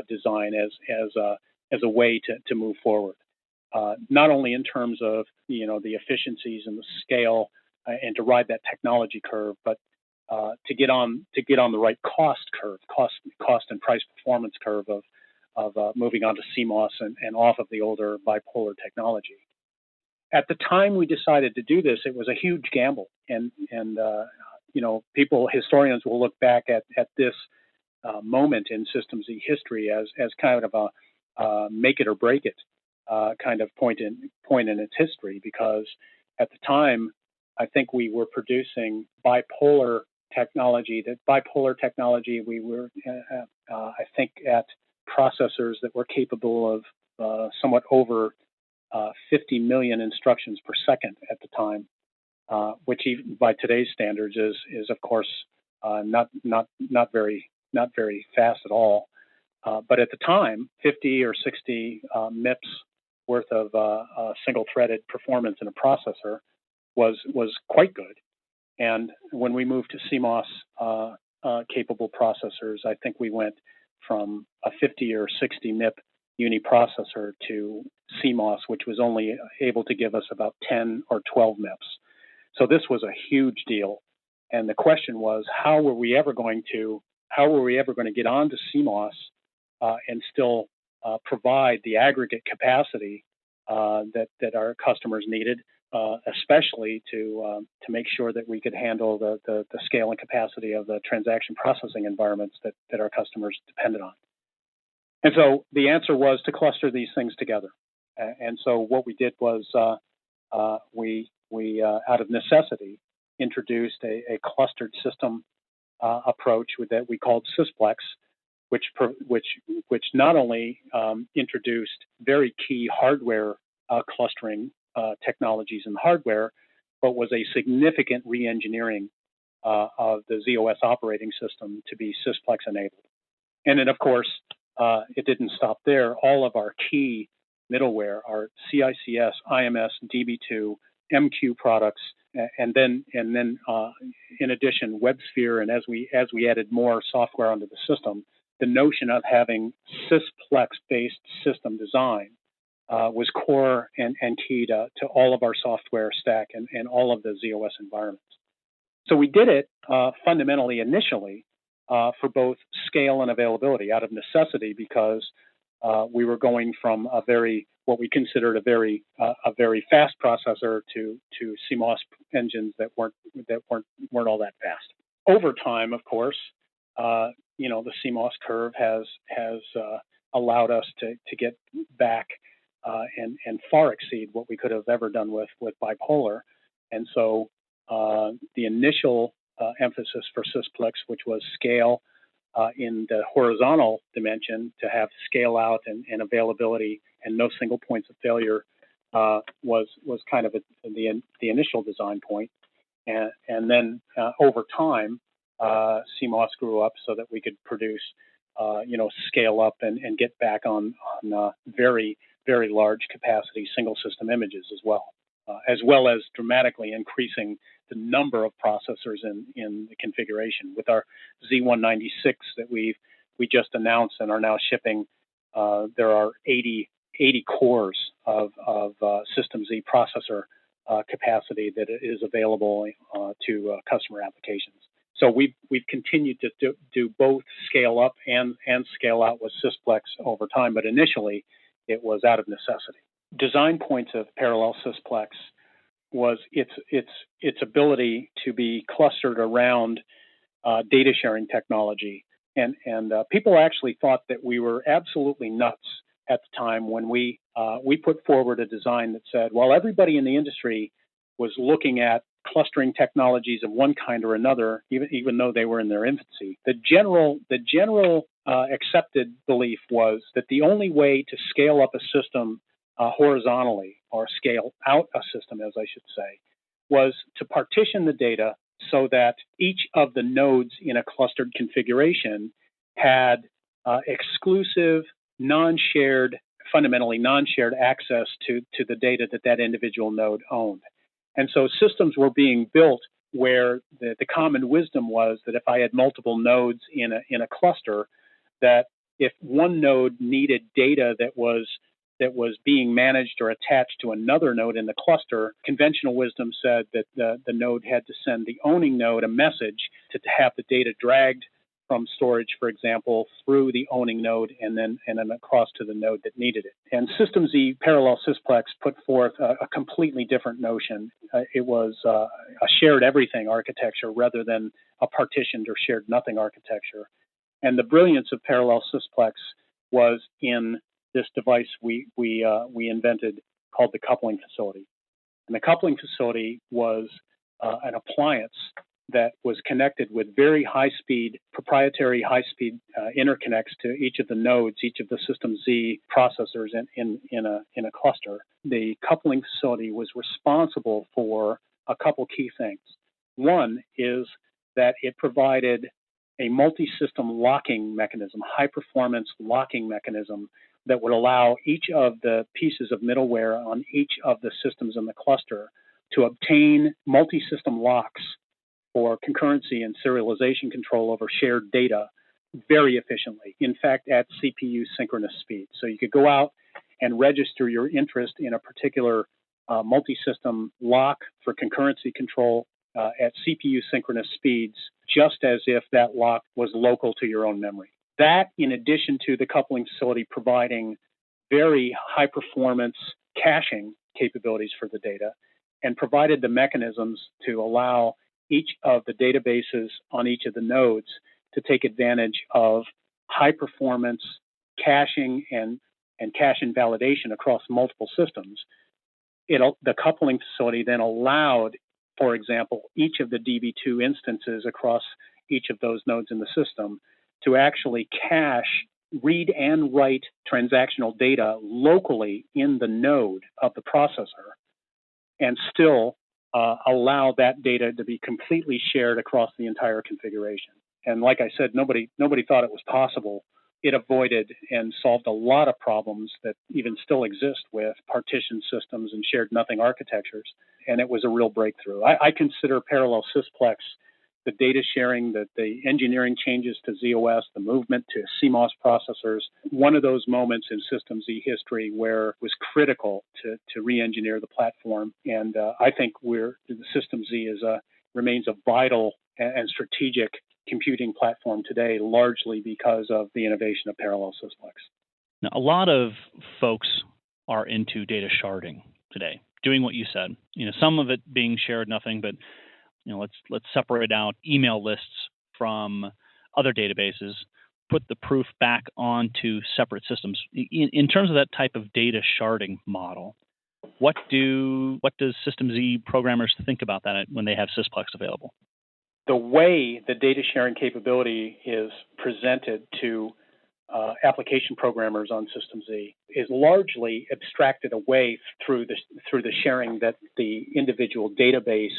design as a way to move forward. Not only in terms of the efficiencies and the scale and to ride that technology curve, but to get on the right cost and price performance curve of moving on to CMOS and off of the older bipolar technology. At the time we decided to do this, it was a huge gamble, and historians will look back at this moment in Systems Z history as kind of a make it or break it kind of point in its history, because at the time I think we were producing bipolar technology. We were I think at processors that were capable of somewhat over 50 million instructions per second at the time, which even by today's standards is of course not very fast at all. But at the time, 50 or 60 MIPS worth of single-threaded performance in a processor was quite good. And when we moved to CMOS capable processors, I think we went from a 50 or 60 MIP uniprocessor to CMOS, which was only able to give us about 10 or 12 MIPS. So this was a huge deal. And the question was, how were we ever going to get onto CMOS and still provide the aggregate capacity that our customers needed, especially to make sure that we could handle the scale and capacity of the transaction processing environments that our customers depended on. And so the answer was to cluster these things together. And so what we did was we out of necessity introduced a clustered system approach that we called Sysplex, which not only introduced very key hardware clustering technologies in hardware, but was a significant re-engineering of the ZOS operating system to be Sysplex enabled. And then, of course, it didn't stop there. All of our key middleware, our CICS, IMS, DB2, MQ products, and then in addition, WebSphere, and as we added more software onto the system, the notion of having Sysplex-based system design was core and key to all of our software stack and all of the ZOS environments. So we did it fundamentally initially for both scale and availability out of necessity, because we were going from what we considered a very fast processor to CMOS engines that weren't all that fast. Over time, of course, the CMOS curve has allowed us to get back and far exceed what we could have ever done with bipolar. And so the initial emphasis for Sysplex, which was scale in the horizontal dimension, to have scale out and availability and no single points of failure, was kind of the initial design point. And then over time, CMOS grew up so that we could produce, scale up and get back on very, very large capacity single system images as well as dramatically increasing the number of processors in the configuration. With our Z196 that we just announced and are now shipping, there are 80 cores of System Z processor capacity that is available to customer applications. So we've continued to do both scale up and scale out with Sysplex over time, but initially it was out of necessity. Design points of parallel Sysplex was its ability to be clustered around data sharing technology, and people actually thought that we were absolutely nuts at the time when we put forward a design that said, while everybody in the industry was looking at clustering technologies of one kind or another, even though they were in their infancy. The general accepted belief was that the only way to scale up a system horizontally, or scale out a system, as I should say, was to partition the data so that each of the nodes in a clustered configuration had exclusive, fundamentally non-shared access to the data that individual node owned. And so systems were being built where the common wisdom was that if I had multiple nodes in a cluster, that if one node needed data that was being managed or attached to another node in the cluster, conventional wisdom said that the node had to send the owning node a message to have the data dragged from storage, for example, through the owning node and then across to the node that needed it. And System-Z parallel Sysplex put forth a completely different notion. It was a shared everything architecture rather than a partitioned or shared nothing architecture. And the brilliance of parallel Sysplex was in this device we invented called the coupling facility. And the coupling facility was an appliance that was connected with very high-speed, proprietary high-speed interconnects to each of the nodes, each of the System-Z processors in a cluster. The coupling facility was responsible for a couple key things. One is that it provided a multi-system locking mechanism, high-performance locking mechanism that would allow each of the pieces of middleware on each of the systems in the cluster to obtain multi-system locks for concurrency and serialization control over shared data very efficiently. In fact, at CPU synchronous speed. So you could go out and register your interest in a particular multi-system lock for concurrency control at CPU synchronous speeds, just as if that lock was local to your own memory. That, in addition to the coupling facility providing very high performance caching capabilities for the data, and provided the mechanisms to allow each of the databases on each of the nodes to take advantage of high performance caching and cache invalidation across multiple systems. The coupling facility then allowed, for example, each of the DB2 instances across each of those nodes in the system to actually cache, read and write transactional data locally in the node of the processor, and still allow that data to be completely shared across the entire configuration. And like I said, nobody thought it was possible. It avoided and solved a lot of problems that even still exist with partition systems and shared nothing architectures. And it was a real breakthrough. I consider parallel Sysplex, the data sharing, the engineering changes to ZOS, the movement to CMOS processors, one of those moments in System-Z history where it was critical to re-engineer the platform. And I think the System-Z remains a vital and strategic computing platform today, largely because of the innovation of parallel Sysplex. Now, a lot of folks are into data sharding today, doing what you said. Some of it being shared nothing, but let's separate out email lists from other databases, put the proof back onto separate systems. In terms of that type of data sharding model, what does System-Z programmers think about that when they have Sysplex available? The way the data sharing capability is presented to application programmers on System-Z is largely abstracted away through the sharing that the individual database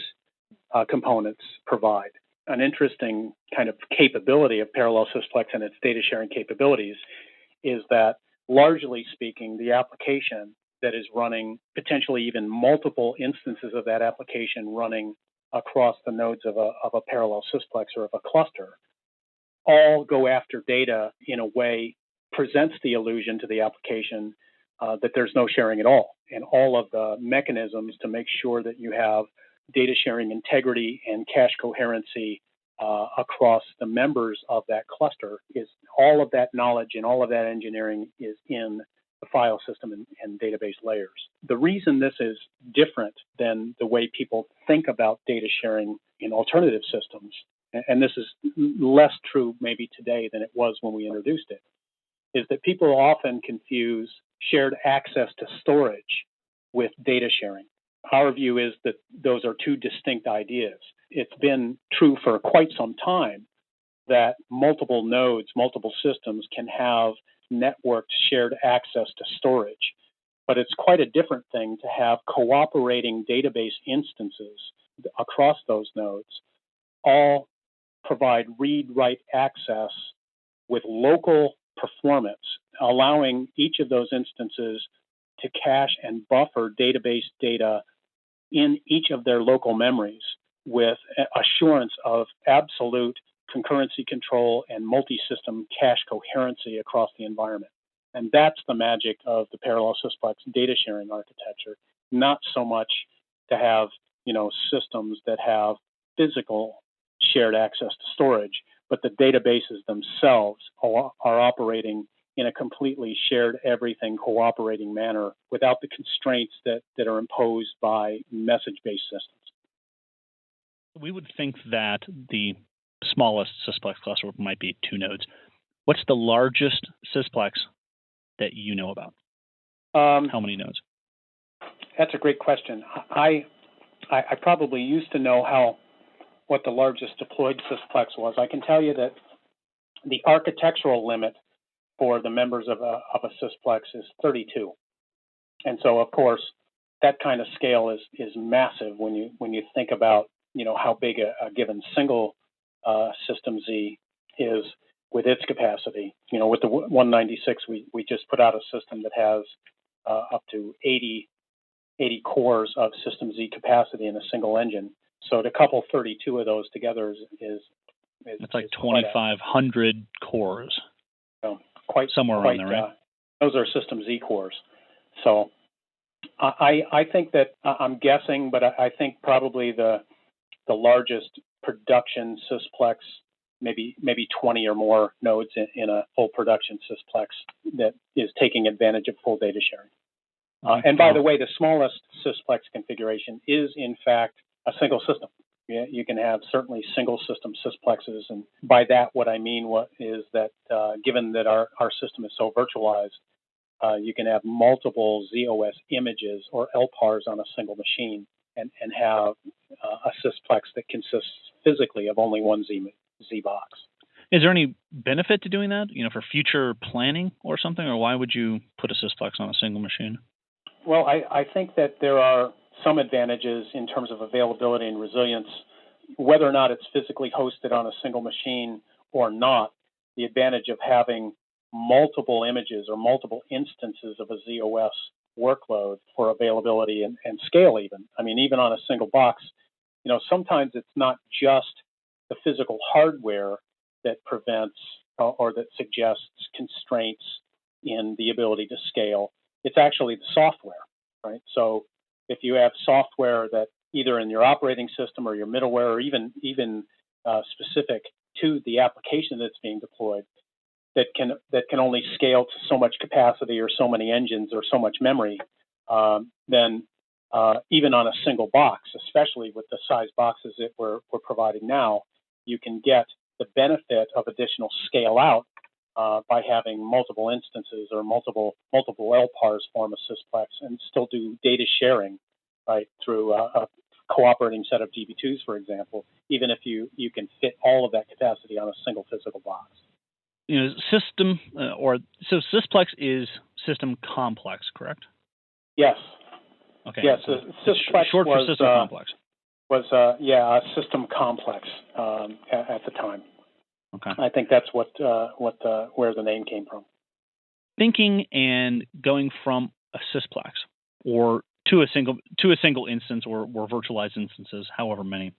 components provide. An interesting kind of capability of parallel Sysplex and its data sharing capabilities is that, largely speaking, the application that is running, potentially even multiple instances of that application running across the nodes of a parallel Sysplex or of a cluster, all go after data in a way presents the illusion to the application that there's no sharing at all. And all of the mechanisms to make sure that you have data sharing integrity and cache coherency across the members of that cluster, is all of that knowledge and all of that engineering is in the file system and database layers. The reason this is different than the way people think about data sharing in alternative systems, and this is less true maybe today than it was when we introduced it, is that people often confuse shared access to storage with data sharing. our view is that those are two distinct ideas. It's been true for quite some time that multiple nodes, multiple systems can have networked shared access to storage. But it's quite a different thing to have cooperating database instances across those nodes, all provide read-write access with local performance, allowing each of those instances to cache and buffer database data in each of their local memories with assurance of absolute concurrency control and multi-system cache coherency across the environment. And that's the magic of the parallel Sysplex data sharing architecture, not so much to have, systems that have physical shared access to storage, but the databases themselves are operating in a completely shared everything cooperating manner without the constraints that are imposed by message-based systems. We would think that the smallest Sysplex cluster might be 2 nodes. What's the largest Sysplex that you know about? How many nodes? That's a great question. I probably used to know what the largest deployed Sysplex was. I can tell you that the architectural limit for the members of a Sysplex is 32, and so of course that kind of scale is massive when you think about how big a given single system Z is with its capacity. With the 196, we just put out a system that has up to 80 cores of System Z capacity in a single engine. So to couple 32 of those together is it's like 2,500 cores. So somewhere around there, right? Those are System Z cores. So I think that I'm guessing, but I think probably the largest production Sysplex, maybe 20 or more nodes in a full production Sysplex that is taking advantage of full data sharing. And by the way, the smallest Sysplex configuration is in fact a single system. You can have certainly single system Sysplexes, and by that what I mean is that given that our system is so virtualized, you can have multiple ZOS images or LPARs on a single machine and have a Sysplex that consists physically of only one Z box. Is there any benefit to doing that, for future planning or something, or why would you put a Sysplex on a single machine? Well, I think that there are some advantages in terms of availability and resilience, whether or not it's physically hosted on a single machine or not. The advantage of having multiple images or multiple instances of a ZOS workload for availability and scale even. I mean, even on a single box, sometimes it's not just the physical hardware that prevents or that suggests constraints in the ability to scale. It's actually the software, right? So if you have software that either in your operating system or your middleware or even specific to the application that's being deployed, that can only scale to so much capacity or so many engines or so much memory, then even on a single box, especially with the size boxes that we're providing now, you can get the benefit of additional scale out by having multiple instances or multiple LPARs form a Sysplex and still do data sharing, right, through a cooperating set of DB2s, for example, even if you can fit all of that capacity on a single physical box. So Sysplex is system complex, correct? Yes. Okay. Yes, so Sysplex short for system complex. Was a system complex at the time. Okay. I think that's where the name came from. Thinking and going from a Sysplex or to a single instance or virtualized instances, however many.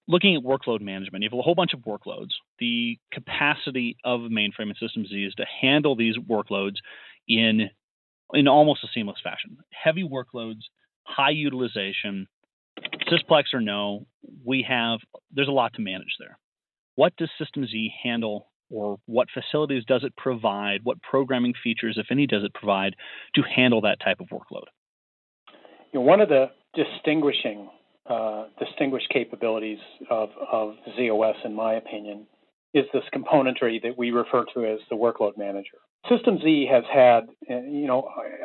Looking at workload management, you have a whole bunch of workloads. The capacity of Mainframe and System Z is to handle these workloads in almost a seamless fashion. Heavy workloads, high utilization, Sysplex or no, there's a lot to manage there. What does System Z handle, or what facilities does it provide? What programming features, if any, does it provide to handle that type of workload? One of the distinguished capabilities of ZOS, in my opinion, is this componentry that we refer to as the workload manager. System Z has had,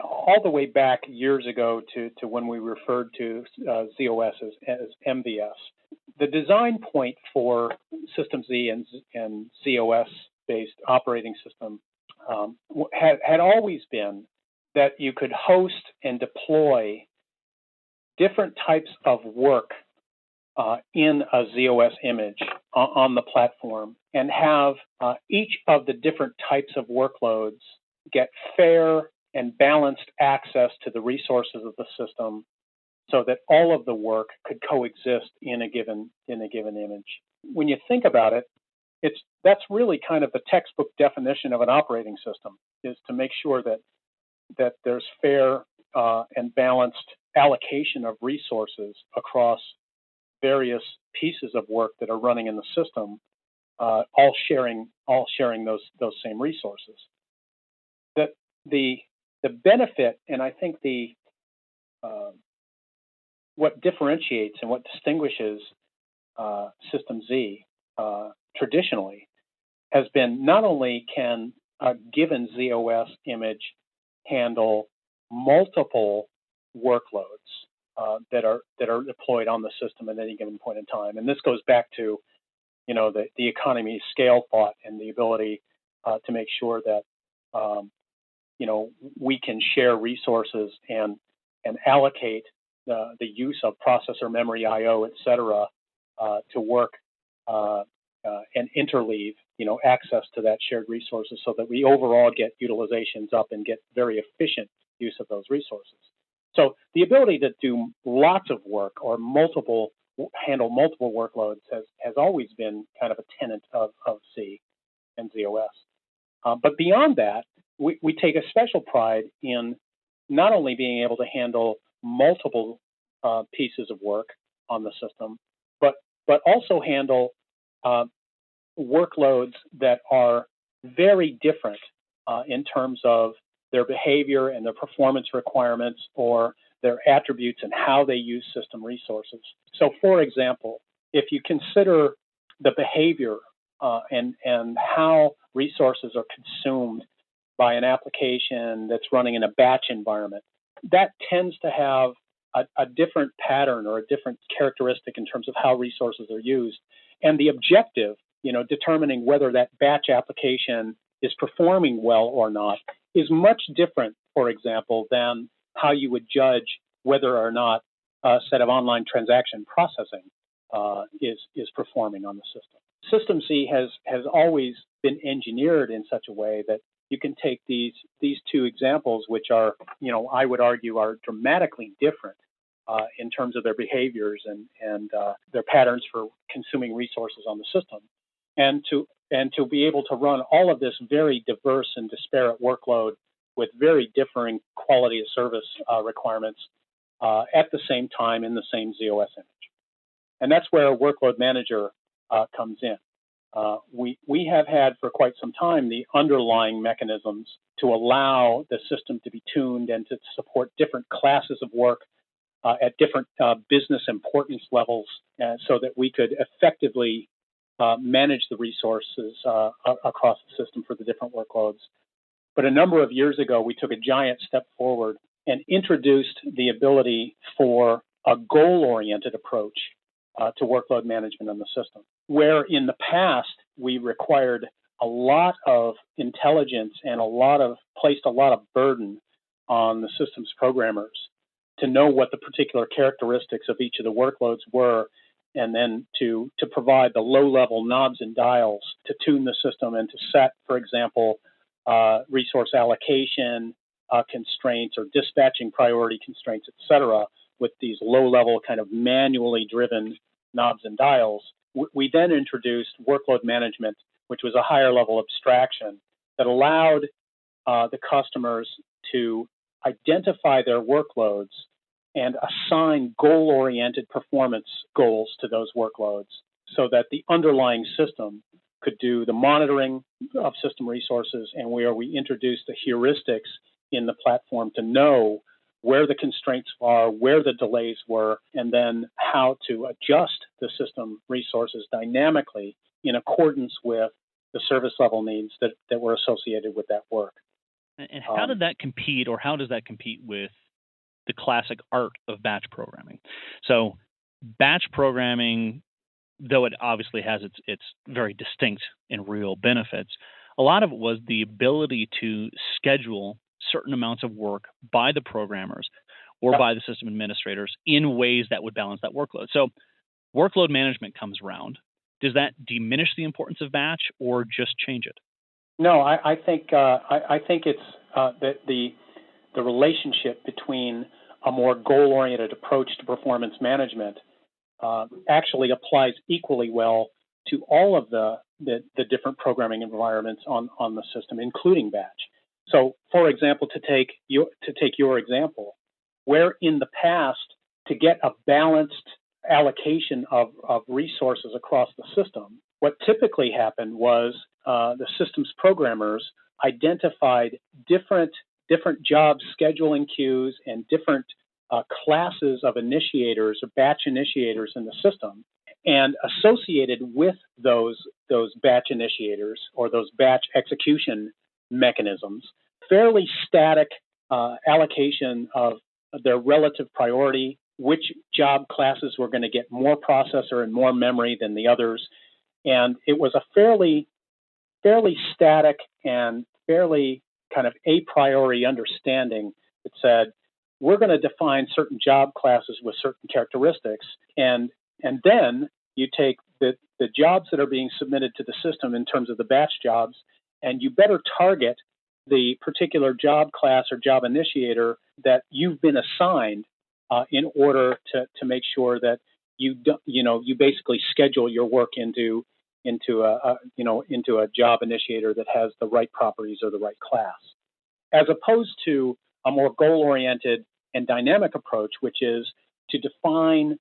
all the way back years ago to when we referred to ZOS as MVS. The design point for System Z and ZOS-based operating system had always been that you could host and deploy different types of work in a ZOS image on the platform and have each of the different types of workloads get fair and balanced access to the resources of the system so that all of the work could coexist in a given image. When you think about it, that's really kind of the textbook definition of an operating system, is to make sure that there's fair and balanced allocation of resources across various pieces of work that are running in the system, all sharing those same resources. That the benefit, and I think what differentiates and what distinguishes System Z traditionally has been not only can a given ZOS image handle multiple workloads that are deployed on the system at any given point in time, and this goes back to the economy scale thought and the ability to make sure that we can share resources and allocate the use of processor memory, I/O, et cetera, to work and interleave access to that shared resources so that we overall get utilizations up and get very efficient use of those resources. So the ability to do lots of work or handle multiple workloads has always been kind of a tenet of C and ZOS. But beyond that, we take a special pride in not only being able to handle multiple pieces of work on the system, but also handle workloads that are very different in terms of their behavior and their performance requirements or their attributes and how they use system resources. So, for example, if you consider the behavior and how resources are consumed by an application that's running in a batch environment, that tends to have a different pattern or a different characteristic in terms of how resources are used. And the objective, determining whether that batch application is performing well or not, is much different, for example, than how you would judge whether or not a set of online transaction processing is performing on the system. System C has always been engineered in such a way that you can take these two examples, which are, I would argue, are dramatically different in terms of their behaviors and their patterns for consuming resources on the system, and to be able to run all of this very diverse and disparate workload with very differing quality of service requirements at the same time in the same ZOS image. And that's where a workload manager comes in. We have had for quite some time the underlying mechanisms to allow the system to be tuned and to support different classes of work at different business importance levels so that we could effectively manage the resources across the system for the different workloads. But a number of years ago, we took a giant step forward and introduced the ability for a goal-oriented approach to workload management on the system, where in the past we required a lot of intelligence and placed a lot of burden on the system's programmers to know what the particular characteristics of each of the workloads were, and then to provide the low-level knobs and dials to tune the system and to set, for example, resource allocation constraints or dispatching priority constraints, et cetera, with these low-level kind of manually driven knobs and dials. We then introduced workload management, which was a higher level abstraction that allowed the customers to identify their workloads and assign goal-oriented performance goals to those workloads so that the underlying system could do the monitoring of system resources, and where we introduced the heuristics in the platform to know where the constraints are, where the delays were, and then how to adjust the system resources dynamically in accordance with the service level needs that were associated with that work. And how did that compete, or how does that compete with the classic art of batch programming? So batch programming, though it obviously has its very distinct and real benefits, a lot of it was the ability to schedule certain amounts of work by the programmers or by the system administrators in ways that would balance that workload. So workload management comes around. Does that diminish the importance of batch or just change it? No, I think it's that the relationship between a more goal-oriented approach to performance management actually applies equally well to all of the different programming environments on the system, including batch. So, for example, to take your example, where in the past, to get a balanced allocation of resources across the system, what typically happened was the system's programmers identified different job scheduling queues and different classes of initiators or batch initiators in the system, and associated with those batch initiators or those batch execution mechanisms, fairly static allocation of their relative priority, which job classes were going to get more processor and more memory than the others. And it was a fairly static and fairly kind of a priori understanding that said, we're going to define certain job classes with certain characteristics, and then you take the jobs that are being submitted to the system in terms of the batch jobs, and you better target the particular job class or job initiator that you've been assigned in order to make sure that you basically schedule your work into a job initiator that has the right properties or the right class, as opposed to a more goal-oriented and dynamic approach, which is to define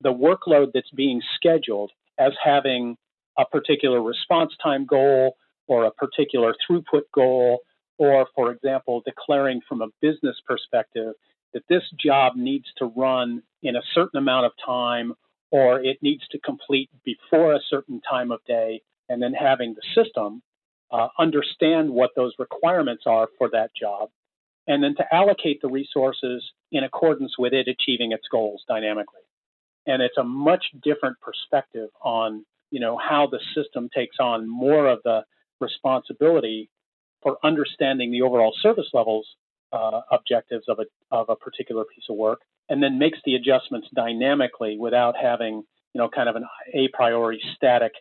the workload that's being scheduled as having a particular response time goal or a particular throughput goal, or, for example, declaring from a business perspective that this job needs to run in a certain amount of time, or it needs to complete before a certain time of day, and then having the system understand what those requirements are for that job, and then to allocate the resources in accordance with it achieving its goals dynamically. And it's a much different perspective on, how the system takes on more of the responsibility for understanding the overall service levels objectives of a particular piece of work, and then makes the adjustments dynamically without having, kind of an a priori static,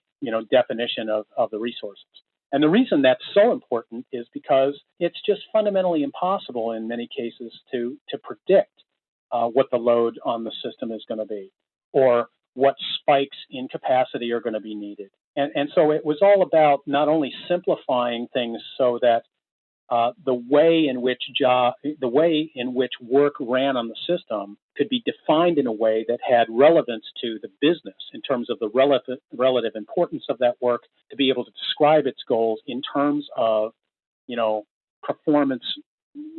definition of the resources. And the reason that's so important is because it's just fundamentally impossible in many cases to predict what the load on the system is going to be, or what spikes in capacity are going to be needed. And so it was all about not only simplifying things so that the way in which work ran on the system could be defined in a way that had relevance to the business in terms of the relative importance of that work, to be able to describe its goals in terms of, performance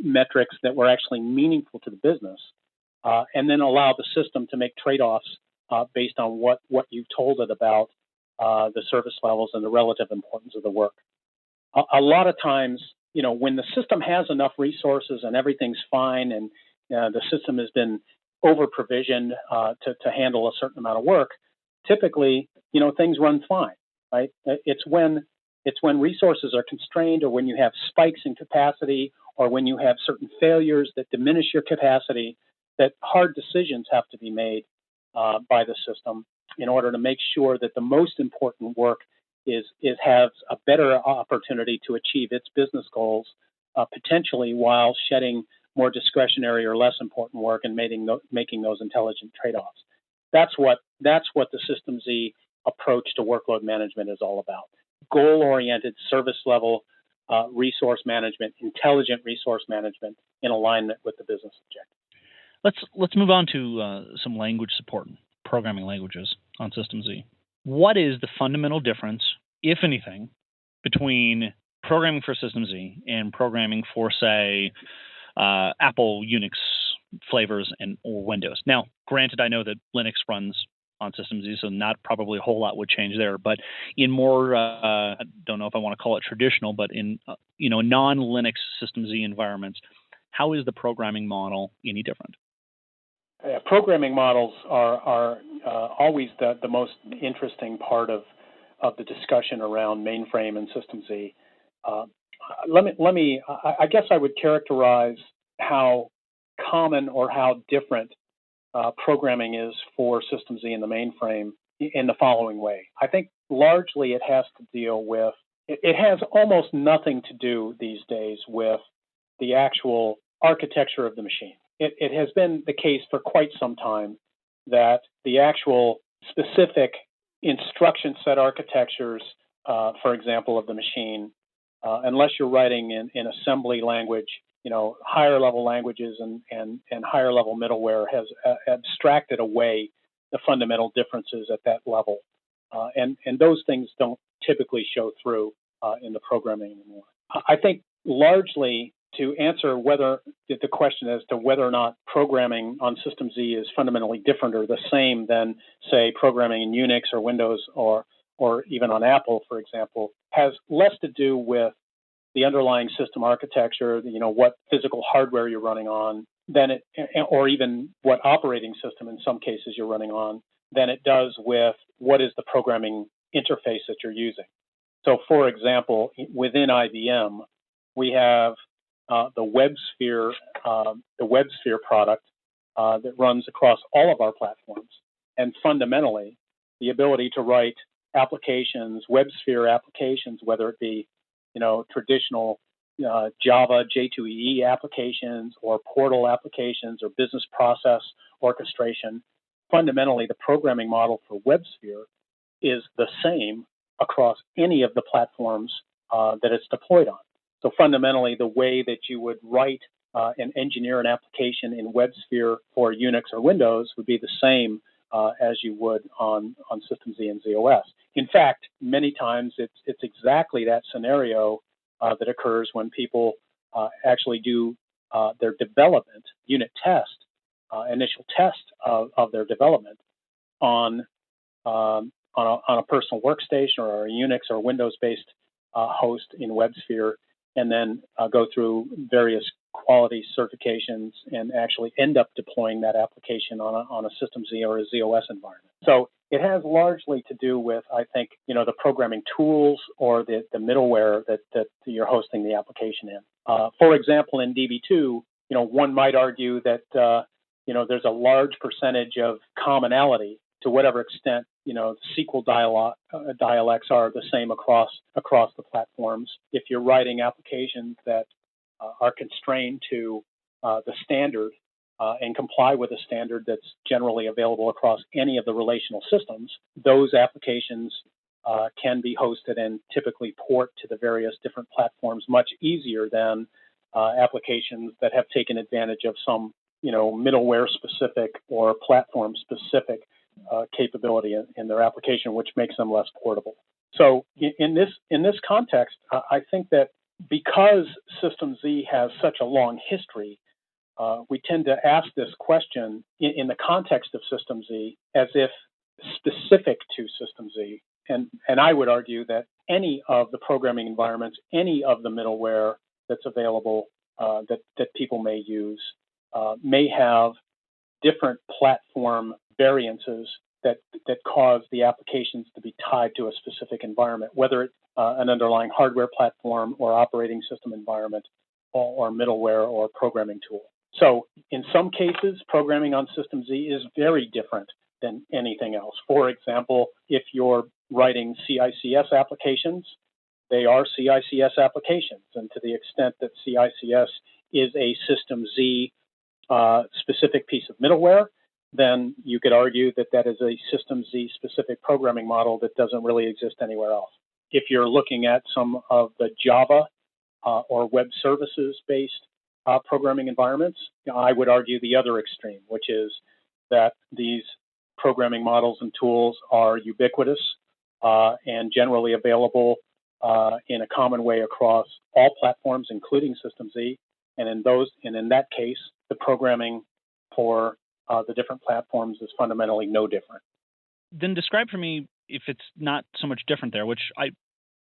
metrics that were actually meaningful to the business, and then allow the system to make trade-offs based on what you've told it about the service levels and the relative importance of the work. A lot of times, when the system has enough resources and everything's fine, and the system has been over-provisioned to handle a certain amount of work, typically, things run fine, right? It's when resources are constrained, or when you have spikes in capacity, or when you have certain failures that diminish your capacity, that hard decisions have to be made by the system in order to make sure that the most important work has a better opportunity to achieve its business goals, potentially while shedding more discretionary or less important work and making those intelligent trade-offs. That's what the System Z approach to workload management is all about. Goal-oriented, service-level resource management, intelligent resource management in alignment with the business objective. Let's move on to some language support, programming languages on System Z. What is the fundamental difference, if anything, between programming for System Z and programming for, say, Apple Unix flavors or Windows? Now, granted, I know that Linux runs on System Z, so not probably a whole lot would change there. But in more, I don't know if I want to call it traditional, but in non-Linux System Z environments, how is the programming model any different? Programming models are always the most interesting part of the discussion around mainframe and System Z. I guess I would characterize how common or how different programming is for System Z and the mainframe in the following way. I think largely it has to deal with, it has almost nothing to do these days with the actual architecture of the machine. It has been the case for quite some time that the actual specific instruction set architectures, for example, of the machine, unless you're writing in assembly language, higher level languages and higher level middleware has abstracted away the fundamental differences at that level. And those things don't typically show through in the programming anymore. I think largely to answer whether the question as to whether or not programming on System Z is fundamentally different or the same than, say, programming in Unix or Windows or even on Apple, for example, has less to do with the underlying system architecture, what physical hardware you're running on, or even what operating system in some cases you're running on, than it does with what is the programming interface that you're using. So, for example, within IBM, we have the WebSphere product that runs across all of our platforms, and fundamentally, the ability to write applications, WebSphere applications, whether it be traditional Java J2EE applications or portal applications or business process orchestration. Fundamentally, the programming model for WebSphere is the same across any of the platforms that it's deployed on. So fundamentally, the way that you would write and engineer an application in WebSphere for Unix or Windows would be the same as you would on System Z and ZOS. In fact, many times it's exactly that scenario that occurs when people actually do their development unit test, initial test of their development on a personal workstation or a Unix or Windows-based host in WebSphere, and then go through various quality certifications and actually end up deploying that application on a System Z or a ZOS environment. So it has largely to do with, I think, the programming tools or the middleware that you're hosting the application in. For example, in DB2, one might argue that there's a large percentage of commonality to whatever extent SQL dialects are the same across the platforms. If you're writing applications that are constrained to the standard and comply with a standard that's generally available across any of the relational systems, those applications can be hosted and typically port to the various different platforms much easier than applications that have taken advantage of some middleware specific or platform specific capability in their application, which makes them less portable. So in this context, I think that because System Z has such a long history, we tend to ask this question in the context of System Z as if specific to System Z. And I would argue that any of the programming environments, any of the middleware that's available that people may use may have different platform variances that cause the applications to be tied to a specific environment, whether it's an underlying hardware platform or operating system environment or middleware or programming tool. So in some cases, programming on System Z is very different than anything else. For example, if you're writing CICS applications, they are CICS applications. And to the extent that CICS is a System Z specific piece of middleware, then you could argue that that is a System Z specific programming model that doesn't really exist anywhere else. If you're looking at some of the Java or web services based programming environments, I would argue the other extreme, which is that these programming models and tools are ubiquitous and generally available in a common way across all platforms, including System Z. And in that case, the programming for the different platforms is fundamentally no different. then describe for me, if it's not so much different there, which I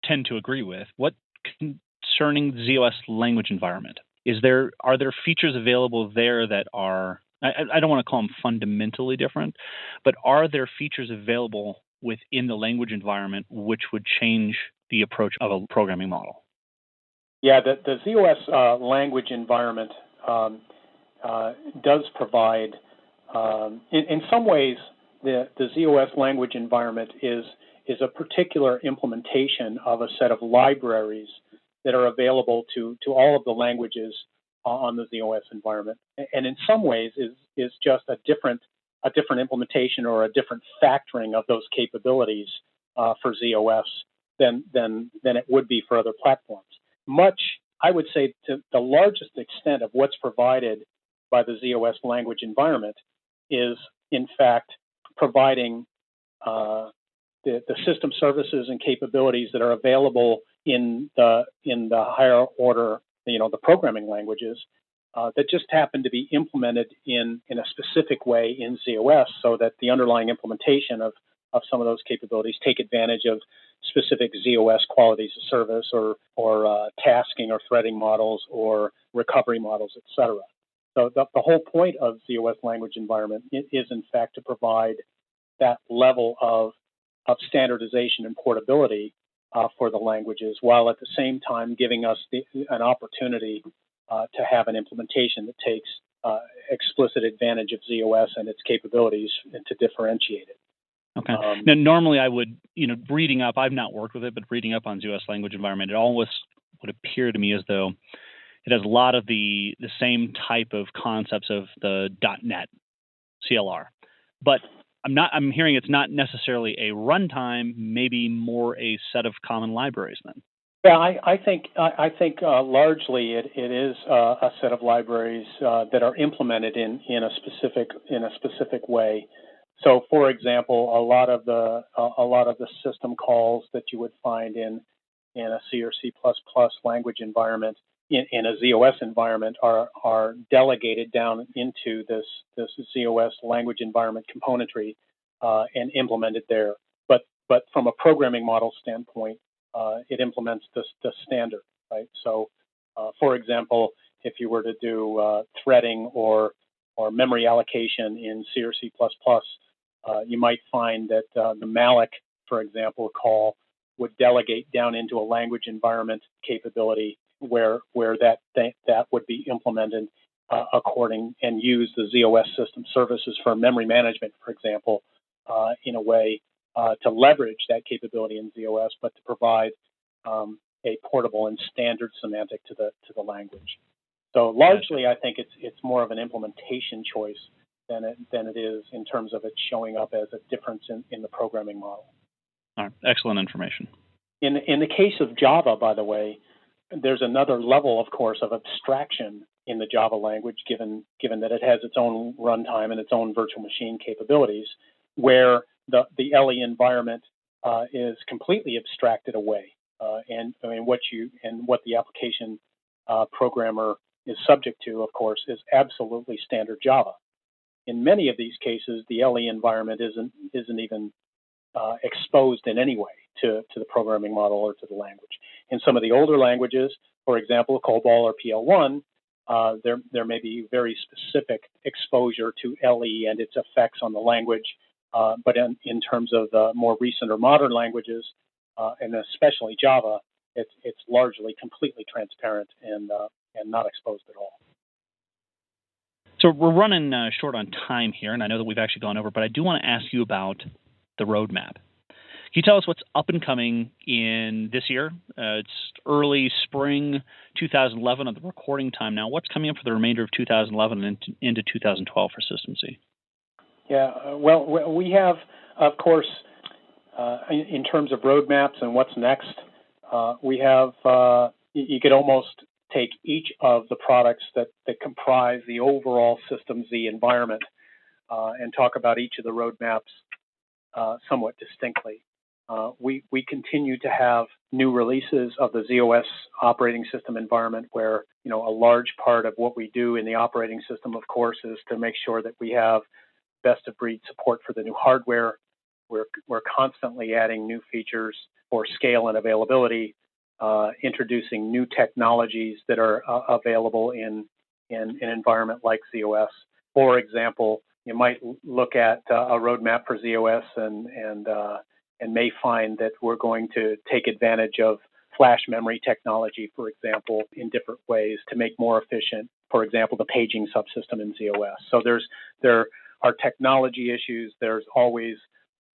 tend to agree with, what concerning ZOS language environment? Are there features available there that are, I don't want to call them fundamentally different, but are there features available within the language environment which would change the approach of a programming model? Yeah, the ZOS language environment does provide, in some ways, the ZOS language environment is a particular implementation of a set of libraries that are available to all of the languages on the ZOS environment, and in some ways is just a different implementation or a different factoring of those capabilities for ZOS than it would be for other platforms. Much, I would say, to the largest extent of what's provided by the ZOS language environment is, in fact, providing the system services and capabilities that are available in the higher order, the programming languages that just happen to be implemented in a specific way in ZOS, so that the underlying implementation of some of those capabilities take advantage of specific ZOS qualities of service or tasking or threading models or recovery models, etc. So the whole point of ZOS language environment is, in fact, to provide that level of standardization and portability for the languages, while at the same time giving us an opportunity to have an implementation that takes explicit advantage of ZOS and its capabilities and to differentiate it. Okay. Now, normally I would, reading up, I've not worked with it, but reading up on ZOS language environment, it always would appear to me as though it has a lot of the same type of concepts of the .NET CLR. But I'm hearing it's not necessarily a runtime, maybe more a set of common libraries then. Yeah, I think largely it is a set of libraries that are implemented in a specific way. So, for example, a lot of the system calls that you would find in a C or C++ language environment in a ZOS environment are delegated down into this ZOS language environment componentry and implemented there. But from a programming model standpoint, it implements the standard, right? So, for example, if you were to do threading or memory allocation in C or C++, you might find that the malloc, for example, call would delegate down into a language environment capability where that would be implemented according and use the ZOS system services for memory management, for example, in a way to leverage that capability in ZOS, but to provide a portable and standard semantic to the language. So largely, I think it's more of an implementation choice than it is in terms of it showing up as a difference in the programming model. All right. Excellent information. In the case of Java, by the way, there's another level, of course, of abstraction in the Java language, given that it has its own runtime and its own virtual machine capabilities, where the LE environment is completely abstracted away, and I mean what the application programmer is subject to, of course, is absolutely standard Java. In many of these cases, the LE environment isn't even exposed in any way to the programming model or to the language. In some of the older languages, for example, COBOL or PL1, there may be very specific exposure to LE and its effects on the language. But in terms of the more recent or modern languages, and especially Java, it's largely completely transparent and not exposed at all. So we're running short on time here, and I know that we've actually gone over, but I do want to ask you about the roadmap. Can you tell us what's up and coming in this year? It's early spring 2011 at the recording time now. What's coming up for the remainder of 2011 and into 2012 for System C? Yeah, well, we have, of course, in terms of roadmaps and what's next, we have, you could almost take each of the products that comprise the overall System Z environment and talk about each of the roadmaps somewhat distinctly. We continue to have new releases of the ZOS operating system environment, where a large part of what we do in the operating system, of course, is to make sure that we have best of breed support for the new hardware, We're constantly adding new features for scale and availability, introducing new technologies that are available in an environment like ZOS. For example, you might look at a roadmap for ZOS and may find that we're going to take advantage of flash memory technology, for example, in different ways to make more efficient, for example, the paging subsystem in ZOS. So there are technology issues. There's always,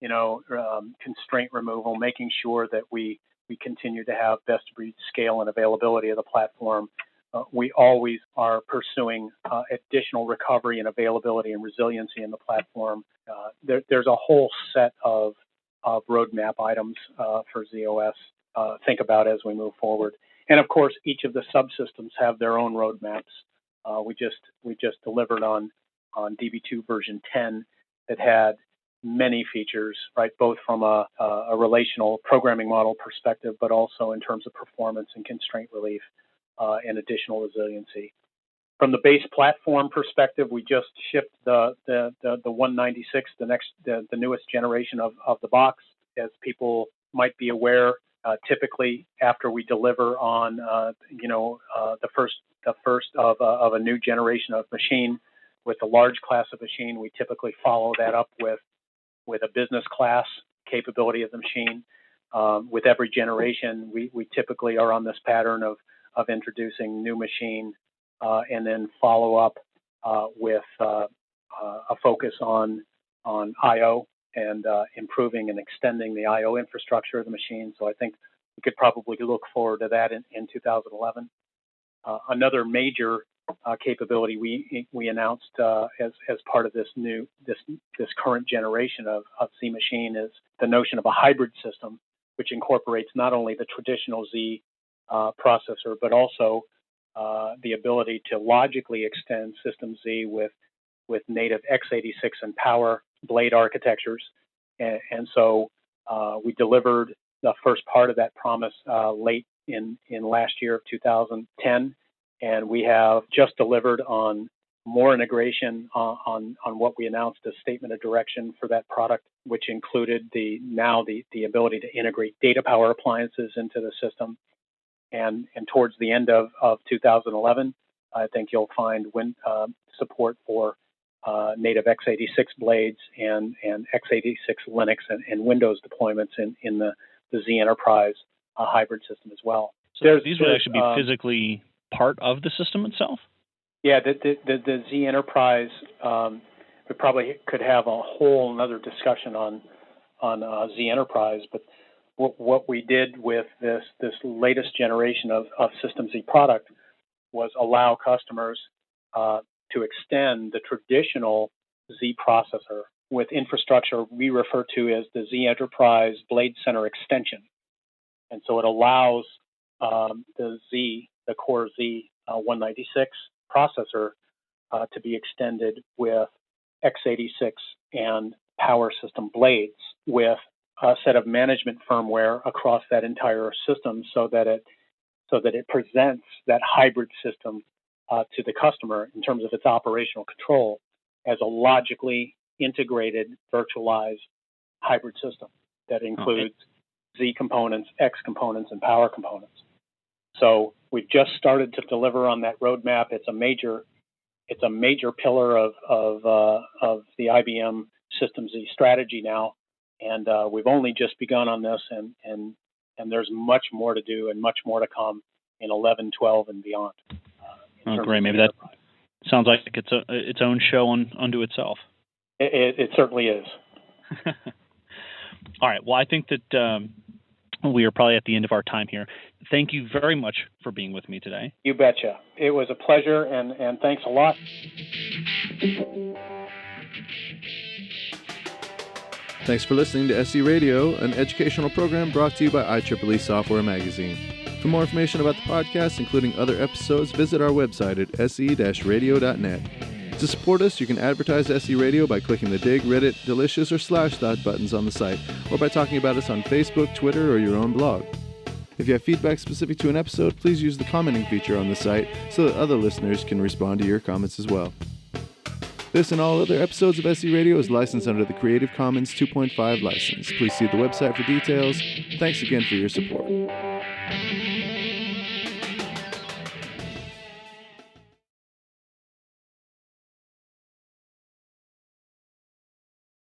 constraint removal, making sure that we continue to have best of breed scale and availability of the platform. We always are pursuing additional recovery and availability and resiliency in the platform. There's a whole set of roadmap items for ZOS. Think about as we move forward. And of course, each of the subsystems have their own roadmaps. We just delivered on DB2 version 10 that had many features, right, both from a relational programming model perspective, but also in terms of performance and constraint relief and additional resiliency. From the base platform perspective, we just shipped the 196, the newest generation of the box. As people might be aware, typically after we deliver on the first of a new generation of machine with a large class of machine, we typically follow that up with a business class capability of the machine. With every generation, we typically are on this pattern of introducing new machine and then follow up with a focus on I/O and improving and extending the I/O infrastructure of the machine. So I think we could probably look forward to that in 2011. Another major capability we announced as part of this current generation of Z machine is the notion of a hybrid system, which incorporates not only the traditional Z processor, but also the ability to logically extend System Z with native x86 and Power blade architectures. And so we delivered the first part of that promise late in last year of 2010. And we have just delivered on more integration on what we announced as statement of direction for that product, which included the ability to integrate data power appliances into the system. And towards the end of 2011, I think you'll find support for native x86 blades and x86 Linux and Windows deployments in the Z Enterprise hybrid system as well. So these would actually be physically part of the system itself? Yeah, the Z Enterprise, we probably could have a whole another discussion on Z Enterprise, but what we did with this latest generation of System Z product was allow customers to extend the traditional Z processor with infrastructure we refer to as the Z Enterprise Blade Center extension. And so it allows the Core Z 196 processor to be extended with x86 and Power System blades with a set of management firmware across that entire system so that it presents that hybrid system to the customer in terms of its operational control as a logically integrated virtualized hybrid system that includes Z components, X components, and Power components. So we've just started to deliver on that roadmap. It's a major pillar of the IBM System Z strategy now, and we've only just begun on this, and there's much more to do and much more to come in 11, 12, and beyond. Great. Maybe that sounds like it's its own show unto itself. It certainly is. All right. Well, I think that we are probably at the end of our time here. Thank you very much for being with me today. You betcha. It was a pleasure, and thanks a lot. Thanks for listening to SE Radio, an educational program brought to you by IEEE Software Magazine. For more information about the podcast, including other episodes, visit our website at se-radio.net. To support us, you can advertise SE Radio by clicking the Dig, Reddit, Delicious, or /thought buttons on the site, or by talking about us on Facebook, Twitter, or your own blog. If you have feedback specific to an episode, please use the commenting feature on the site so that other listeners can respond to your comments as well. This and all other episodes of SE Radio is licensed under the Creative Commons 2.5 license. Please see the website for details. Thanks again for your support.